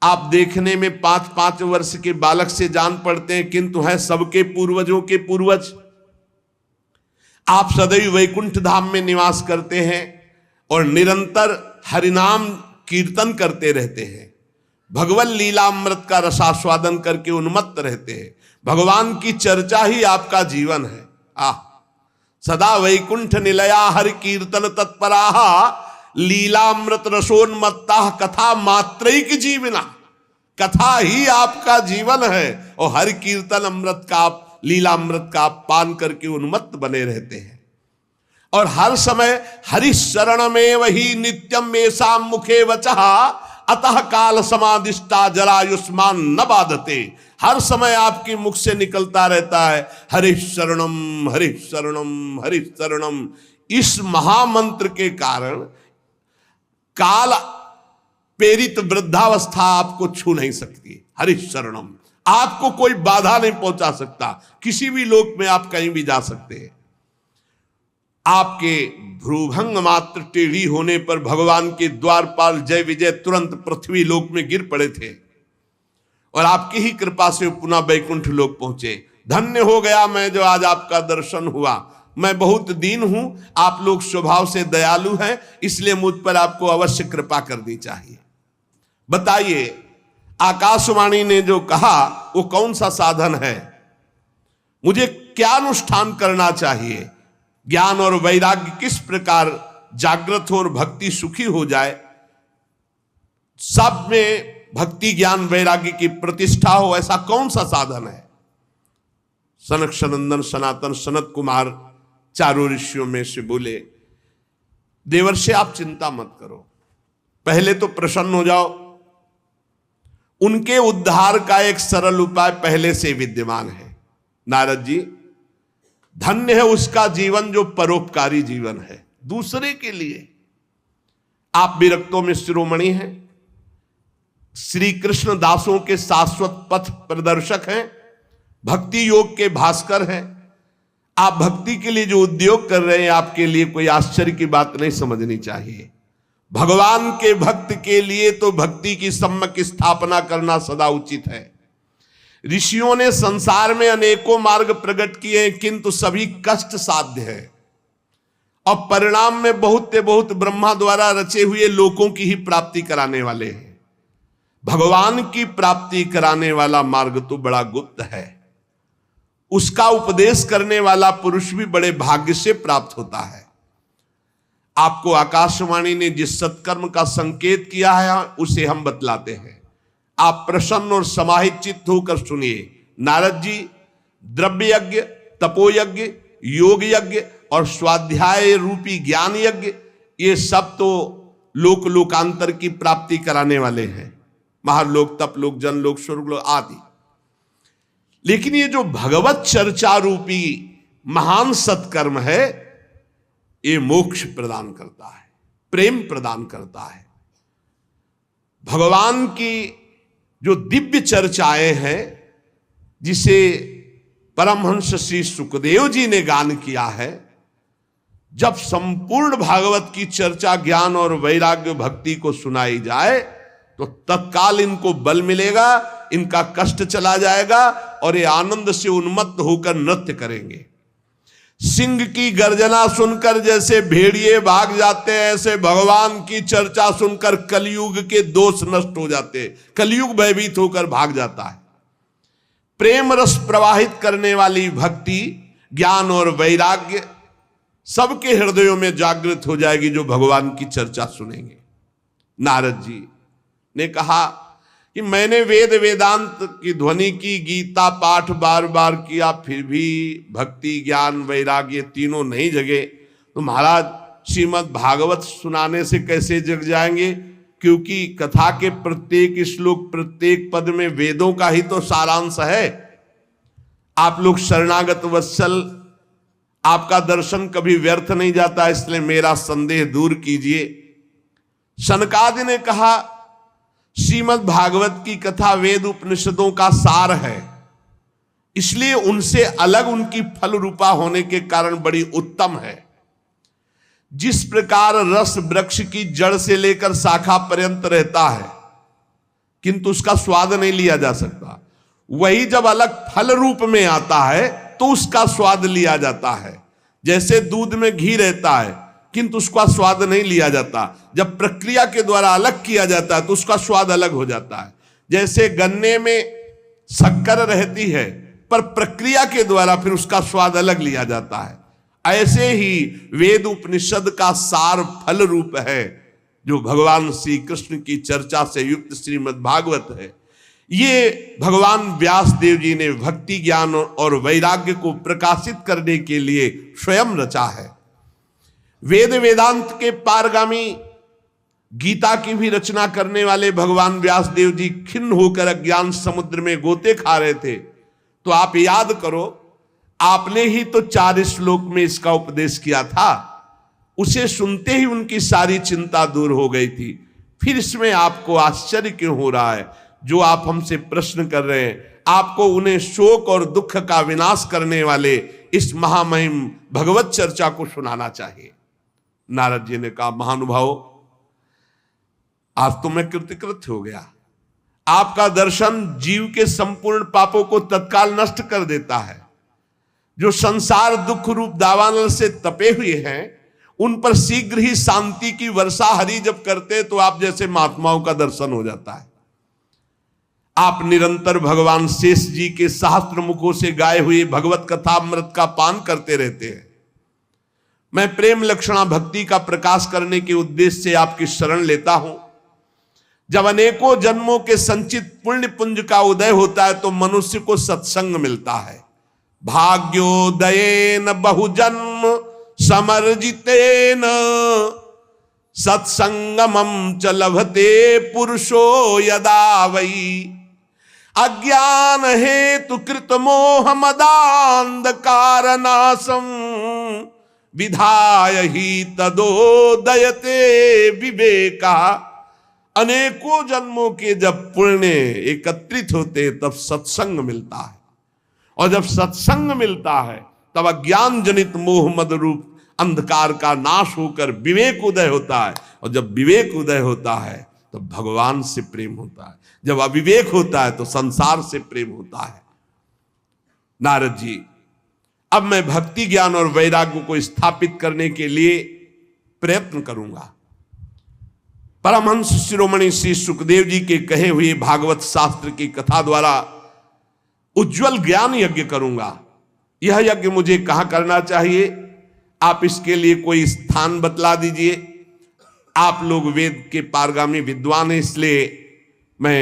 आप देखने में 5-5 वर्ष के बालक से जान पड़ते हैं, किंतु हैं सबके पूर्वजों के पूर्वज। आप सदैव वैकुंठ धाम में निवास करते हैं और निरंतर हरिनाम कीर्तन करते रहते हैं। भगवत लीलामृत का रसास्वादन करके उन्मत्त रहते हैं। भगवान की चर्चा ही आपका जीवन है। सदा वैकुंठ निलया हरि कीर्तन तत्पराहा लीलामृत रसोन्मत्ता कथा मात्रैक जीवना, कथा ही आपका जीवन है और हर कीर्तन अमृत का आप, लीलामृत का आप पान करके उन्मत्त बने रहते हैं। और हर समय हरि शरण में वही नित्यम मेषाम मुखे वचः अतः काल समादिष्टा जरायुष्मान न बाधते। हर समय आपके मुख से निकलता रहता है हरि शरणम हरि शरणम हरि शरणम। इस महामंत्र के कारण काल प्रेरित वृद्धावस्था आपको छू नहीं सकती। हरि शरणम, आपको कोई बाधा नहीं पहुंचा सकता। किसी भी लोक में आप कहीं भी जा सकते हैं। आपके भ्रूभंग मात्र टेढ़ी होने पर भगवान के द्वारपाल जय विजय तुरंत पृथ्वी लोक में गिर पड़े थे और आपकी ही कृपा से पुनः वैकुंठ लोक पहुंचे। धन्य हो गया मैं जो आज आपका दर्शन हुआ। मैं बहुत दीन हूं, आप लोग स्वभाव से दयालु हैं, इसलिए मुझ पर आपको अवश्य कृपा करनी चाहिए। बताइए, आकाशवाणी ने जो कहा वो कौन सा साधन है? मुझे क्या अनुष्ठान करना चाहिए? ज्ञान और वैराग्य किस प्रकार जागृत हो और भक्ति सुखी हो जाए, सब में भक्ति ज्ञान वैराग्य की प्रतिष्ठा हो, ऐसा कौन सा साधन है? सनक सनंदन सनातन सनत कुमार चारों ऋषियों में से बोले, देवर्षि आप चिंता मत करो, पहले तो प्रसन्न हो जाओ। उनके उद्धार का एक सरल उपाय पहले से विद्यमान है। नारद जी, धन्य है उसका जीवन जो परोपकारी जीवन है दूसरे के लिए। आप विरक्तों में शिरोमणि हैं, श्री कृष्ण दासों के शाश्वत पथ प्रदर्शक हैं, भक्ति योग के भास्कर हैं। आप भक्ति के लिए जो उद्योग कर रहे हैं, आपके लिए कोई आश्चर्य की बात नहीं समझनी चाहिए। भगवान के भक्त के लिए तो भक्ति की सम्यक स्थापना करना सदा उचित है। ऋषियों ने संसार में अनेकों मार्ग प्रकट किए हैं, किंतु सभी कष्ट साध्य है और परिणाम में बहुत ब्रह्मा द्वारा रचे हुए लोकों की ही प्राप्ति कराने वाले हैं। भगवान की प्राप्ति कराने वाला मार्ग तो बड़ा गुप्त है, उसका उपदेश करने वाला पुरुष भी बड़े भाग्य से प्राप्त होता है। आपको आकाशवाणी ने जिस सत्कर्म का संकेत किया है उसे हम बतलाते हैं। आप प्रसन्न और समाहित चित्त होकर सुनिए। नारद जी, द्रव्य यज्ञ, तपोयज्ञ, योग यज्ञ और स्वाध्याय रूपी ज्ञान यज्ञ, ये सब तो लोक लोकांतर की प्राप्ति कराने वाले हैं, महालोक, तपलोक, जनलोक, स्वर्गलोक आदि। लेकिन ये जो भगवत चर्चा रूपी महान सत्कर्म है, ये मोक्ष प्रदान करता है, प्रेम प्रदान करता है। भगवान की जो दिव्य चर्चाएं हैं, जिसे परमहंस श्री सुखदेव जी ने गान किया है, जब संपूर्ण भागवत की चर्चा ज्ञान और वैराग्य भक्ति को सुनाई जाए तो तत्काल इनको बल मिलेगा, इनका कष्ट चला जाएगा और ये आनंद से उन्मत्त होकर नृत्य करेंगे। सिंह की गर्जना सुनकर जैसे भेड़िए भाग जाते हैं, ऐसे भगवान की चर्चा सुनकर कलयुग के दोष नष्ट हो जाते हैं, कलयुग भयभीत होकर भाग जाता है। प्रेम रस प्रवाहित करने वाली भक्ति, ज्ञान और वैराग्य सबके हृदयों में जागृत हो जाएगी जो भगवान की चर्चा सुनेंगे। नारद जी ने कहा कि मैंने वेद वेदांत की ध्वनि की, गीता पाठ बार बार किया, फिर भी भक्ति ज्ञान वैराग्य तीनों नहीं जगे, तो महाराज श्रीमद् भागवत सुनाने से कैसे जग जाएंगे? क्योंकि कथा के प्रत्येक श्लोक, प्रत्येक पद में वेदों का ही तो सारांश है। आप लोग शरणागत वत्सल, आपका दर्शन कभी व्यर्थ नहीं जाता, इसलिए मेरा संदेह दूर कीजिए। सनकादि ने कहा श्रीमद् भागवत की कथा वेद उपनिषदों का सार है, इसलिए उनसे अलग उनकी फल रूपा होने के कारण बड़ी उत्तम है। जिस प्रकार रस वृक्ष की जड़ से लेकर शाखा पर्यंत रहता है किंतु उसका स्वाद नहीं लिया जा सकता, वही जब अलग फल रूप में आता है तो उसका स्वाद लिया जाता है। जैसे दूध में घी रहता है किंतु उसका स्वाद नहीं लिया जाता, जब प्रक्रिया के द्वारा अलग किया जाता है तो उसका स्वाद अलग हो जाता है। जैसे गन्ने में शक्कर रहती है पर प्रक्रिया के द्वारा फिर उसका स्वाद अलग लिया जाता है, ऐसे ही वेद उपनिषद का सार फल रूप है। जो भगवान श्री कृष्ण की चर्चा से युक्त श्रीमद् भागवत है, ये भगवान व्यास देव जी ने भक्ति ज्ञान और वैराग्य को प्रकाशित करने के लिए स्वयं रचा है। वेद वेदांत के पारगामी गीता की भी रचना करने वाले भगवान व्यास देव जी खिन्न होकर अज्ञान समुद्र में गोते खा रहे थे। तो आप याद करो, आपने ही तो 4 श्लोक में इसका उपदेश किया था, उसे सुनते ही उनकी सारी चिंता दूर हो गई थी। फिर इसमें आपको आश्चर्य क्यों हो रहा है? जो आप हमसे प्रश्न कर रहे हैं, आपको उन्हें शोक और दुख का विनाश करने वाले इस महामहिम भगवत चर्चा को सुनाना चाहिए। नारद जी ने कहा, महानुभाव, आज तो मैं कृतकृत हो गया। आपका दर्शन जीव के संपूर्ण पापों को तत्काल नष्ट कर देता है। जो संसार दुख रूप दावानल से तपे हुए हैं, उन पर शीघ्र ही शांति की वर्षा हरि जब करते तो आप जैसे महात्माओं का दर्शन हो जाता है। आप निरंतर भगवान शेष जी के सहस्त्र मुखों से गाए हुए भगवत कथा अमृत का पान करते रहते हैं। मैं प्रेम लक्षणा भक्ति का प्रकाश करने के उद्देश्य से आपकी शरण लेता हूं। जब अनेकों जन्मों के संचित पुण्य पुंज का उदय होता है तो मनुष्य को सत्संग मिलता है। भाग्योदयेन बहुजन्म समर्जितेन सत्संगमं च लभते पुरुषो यदा वै अज्ञान हेतु कृत मोह मदांधकार नाशम विधाय ही तदोदयते विवेका। अनेकों जन्मों के जब पुण्य एकत्रित होते तब सत्संग मिलता है, और जब सत्संग मिलता है तब अज्ञान जनित मोह मद रूप अंधकार का नाश होकर विवेक उदय होता है, और जब विवेक उदय होता है तो भगवान से प्रेम होता है। जब अविवेक होता है तो संसार से प्रेम होता है। नारद जी, अब मैं भक्ति ज्ञान और वैराग्य को स्थापित करने के लिए प्रयत्न करूंगा। परमहंस शिरोमणि श्री सुखदेव जी के कहे हुए भागवत शास्त्र की कथा द्वारा उज्जवल ज्ञान यज्ञ करूंगा। यह यज्ञ मुझे कहां करना चाहिए? आप इसके लिए कोई स्थान बतला दीजिए। आप लोग वेद के पारगामी विद्वान हैं, इसलिए मैं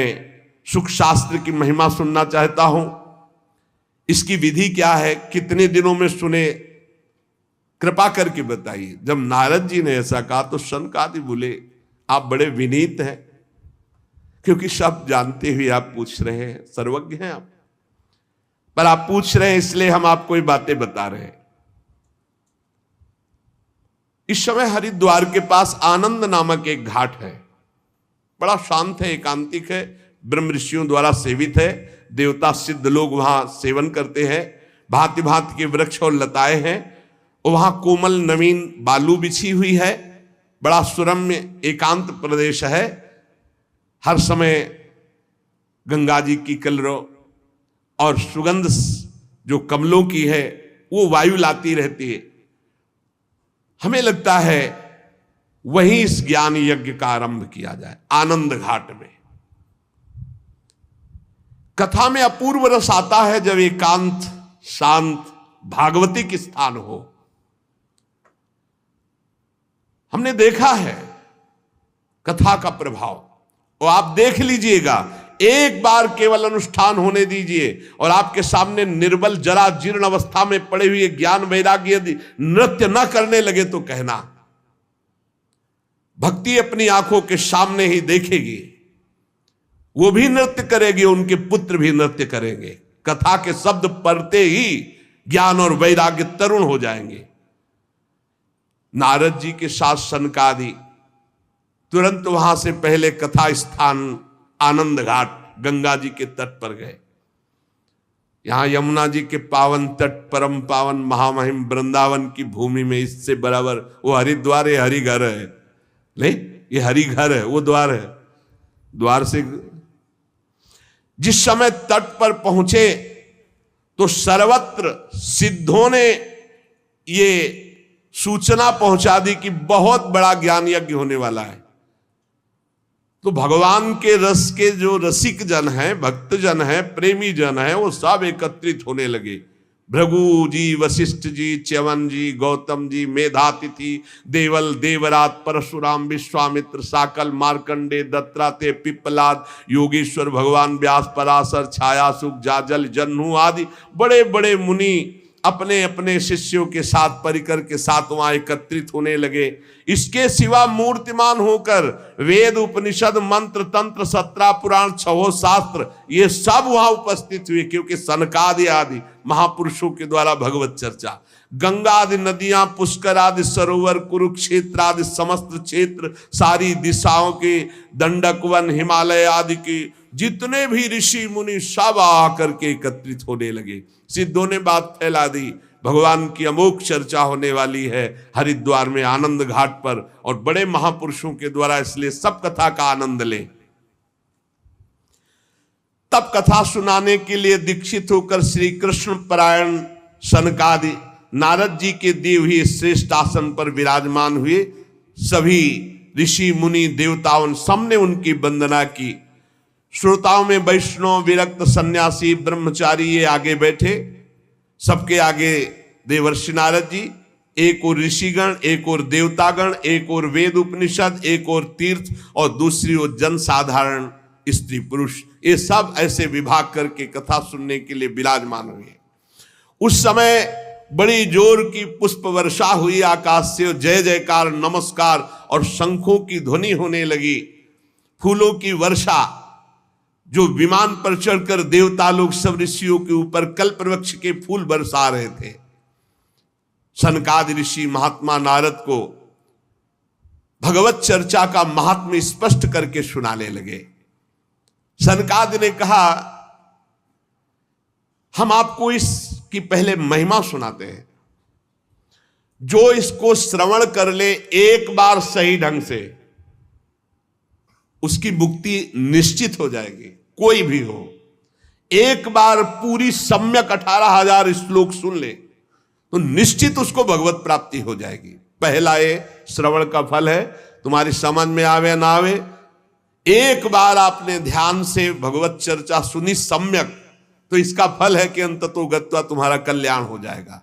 सुख शास्त्र की महिमा सुनना चाहता हूं। इसकी विधि क्या है, कितने दिनों में सुने, कृपा करके बताइए। जब नारद जी ने ऐसा कहा तो शनकादि बोले, आप बड़े विनीत हैं, क्योंकि सब जानते हुए आप पूछ रहे हैं, सर्वज्ञ हैं आप, पर आप पूछ रहे हैं इसलिए हम आपको ये बातें बता रहे हैं। इस समय हरिद्वार के पास आनंद नामक एक घाट है, बड़ा शांत है, एकांतिक है, ब्रह्म ऋषियों द्वारा सेवित है। देवता सिद्ध लोग वहां सेवन करते हैं। भांति भांति के वृक्ष और लताएं हैं। वहां कोमल नवीन बालू बिछी हुई है। बड़ा सुरम्य एकांत प्रदेश है। हर समय गंगा जी की कलरव और सुगंध जो कमलों की है वो वायु लाती रहती है। हमें लगता है वहीं इस ज्ञान यज्ञ का आरंभ किया जाए, आनंद घाट में। कथा में अपूर्व रस आता है जब एकांत शांत भागवतिक स्थान हो। हमने देखा है कथा का प्रभाव, और आप देख लीजिएगा, एक बार केवल अनुष्ठान होने दीजिए और आपके सामने निर्बल जरा जीर्ण अवस्था में पड़े हुए ज्ञान वैराग्य यदि नृत्य न करने लगे तो कहना। भक्ति अपनी आंखों के सामने ही देखेगी, वो भी नृत्य करेगी, उनके पुत्र भी नृत्य करेंगे। कथा के शब्द पढ़ते ही ज्ञान और वैराग्य तरुण हो जाएंगे। नारद जी के साथ सनकादि तुरंत वहां से पहले कथा स्थान आनंद घाट गंगा जी के तट पर गए। यहां यमुना जी के पावन तट परम पावन महामहिम वृंदावन की भूमि में इससे बराबर वो हरिद्वार है, हरिघर है। ले, ये हरिघर है, वो द्वार है। द्वार से जिस समय तट पर पहुंचे तो सर्वत्र सिद्धों ने ये सूचना पहुंचा दी कि बहुत बड़ा ज्ञान यज्ञ होने वाला है। तो भगवान के रस के जो रसिक जन हैं, भक्त जन हैं, प्रेमी जन हैं, वो सब एकत्रित होने लगे। भृगु जी, वशिष्ठ जी, च्यवन जी, गौतम जी, मेधातिथि, देवल, देवरात, परशुराम, विश्वामित्र, साकल, मार्कंडे, दत्तात्रेय, पिप्पलाद, योगेश्वर, भगवान व्यास, पराशर, छायासुख, जाजल, जन्हू आदि बड़े बड़े मुनि अपने अपने शिष्यों के साथ, परिकर के साथ वहां एकत्रित होने लगे। इसके सिवा मूर्तिमान होकर वेद, उपनिषद, मंत्र, तंत्र, 17 पुराण, 6 शास्त्र ये सब वहां उपस्थित हुए, क्योंकि सनकादि आदि महापुरुषों के द्वारा भगवत चर्चा। गंगा आदि नदियां, पुष्कर आदि सरोवर, कुरुक्षेत्र आदि समस्त क्षेत्र, सारी दिशाओं के दंडक वन, हिमालय आदि के जितने भी ऋषि मुनि सब आकर के एकत्रित होने लगे। सिद्धों ने बात फैला दी, भगवान की अमोघ चर्चा होने वाली है हरिद्वार में आनंद घाट पर, और बड़े महापुरुषों के द्वारा, इसलिए सब कथा का आनंद लें। तब कथा सुनाने के लिए दीक्षित होकर श्री कृष्ण परायण सनकादि नारद जी के दिए हुए श्रेष्ठ आसन पर विराजमान हुए। सभी ऋषि मुनि देवताओं सबने उनकी वंदना की। श्रोताओं में वैष्णव, विरक्त, सन्यासी, ब्रह्मचारी ये आगे बैठे। सबके आगे देवर्षि नारद जी, एक और ऋषिगण, एक और देवतागण, एक और वेद उपनिषद, एक और तीर्थ, और दूसरी ओर जन साधारण स्त्री पुरुष, ये सब ऐसे विभाग करके कथा सुनने के लिए विराजमान हुए। उस समय बड़ी जोर की पुष्प वर्षा हुई आकाश से, जय जयकार, नमस्कार और शंखों की ध्वनि होने लगी। फूलों की वर्षा, जो विमान पर चढ़कर देवता लोग सब ऋषियों के ऊपर कल्प वृक्ष के फूल बरसा रहे थे। सनकादि ऋषि महात्मा नारद को भगवत चर्चा का महात्म्य स्पष्ट करके सुनाने लगे। सनकादि ने कहा, हम आपको इसकी पहले महिमा सुनाते हैं। जो इसको श्रवण कर ले एक बार सही ढंग से, उसकी मुक्ति निश्चित हो जाएगी। कोई भी हो, एक बार पूरी सम्यक 18,000 श्लोक सुन ले तो निश्चित उसको भगवत प्राप्ति हो जाएगी। पहला ये श्रवण का फल है, तुम्हारी समझ में आवे ना आवे, एक बार आपने ध्यान से भगवत चर्चा सुनी सम्यक, तो इसका फल है कि अंततो गत्वा तुम्हारा कल्याण हो जाएगा।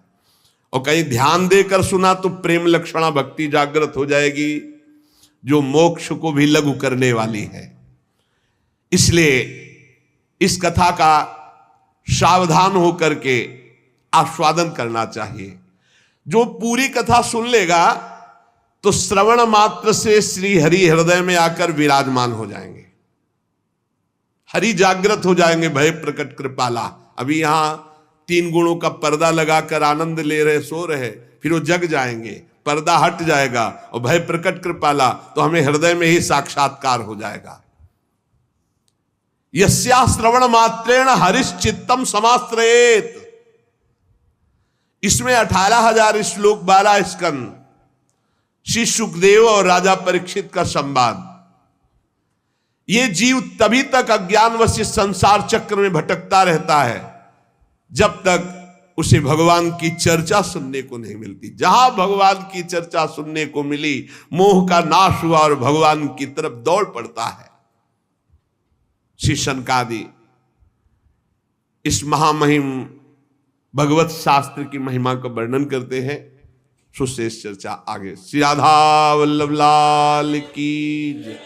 और कहीं ध्यान देकर सुना तो प्रेम लक्षणा भक्ति जागृत हो जाएगी, जो मोक्ष को भी लघु करने वाली है। इसलिए इस कथा का सावधान होकर के आस्वादन करना चाहिए। जो पूरी कथा सुन लेगा तो श्रवण मात्र से श्री हरि हृदय में आकर विराजमान हो जाएंगे, हरि जागृत हो जाएंगे। भय प्रकट कृपाला, अभी यहां 3 गुणों का पर्दा लगाकर आनंद ले रहे, सो रहे, फिर वो जग जाएंगे, पर्दा हट जाएगा और भय प्रकट कृपाला, तो हमें हृदय में ही साक्षात्कार हो जाएगा। यस्या श्रवण मात्रेण हरिश्चित्तम समाश्रयेत। इसमें 18,000 श्लोक, 12 स्कंद, श्री सुखदेव और राजा परीक्षित का संवाद। ये जीव तभी तक अज्ञानवश इस संसार चक्र में भटकता रहता है जब तक उसे भगवान की चर्चा सुनने को नहीं मिलती। जहां भगवान की चर्चा सुनने को मिली, मोह का नाश हुआ और भगवान की तरफ दौड़ पड़ता है। श्री सनकादि इस महामहिम भगवत शास्त्र की महिमा का वर्णन करते हैं। सुशेष चर्चा आगे। श्री राधा वल्लभ लाल की जय।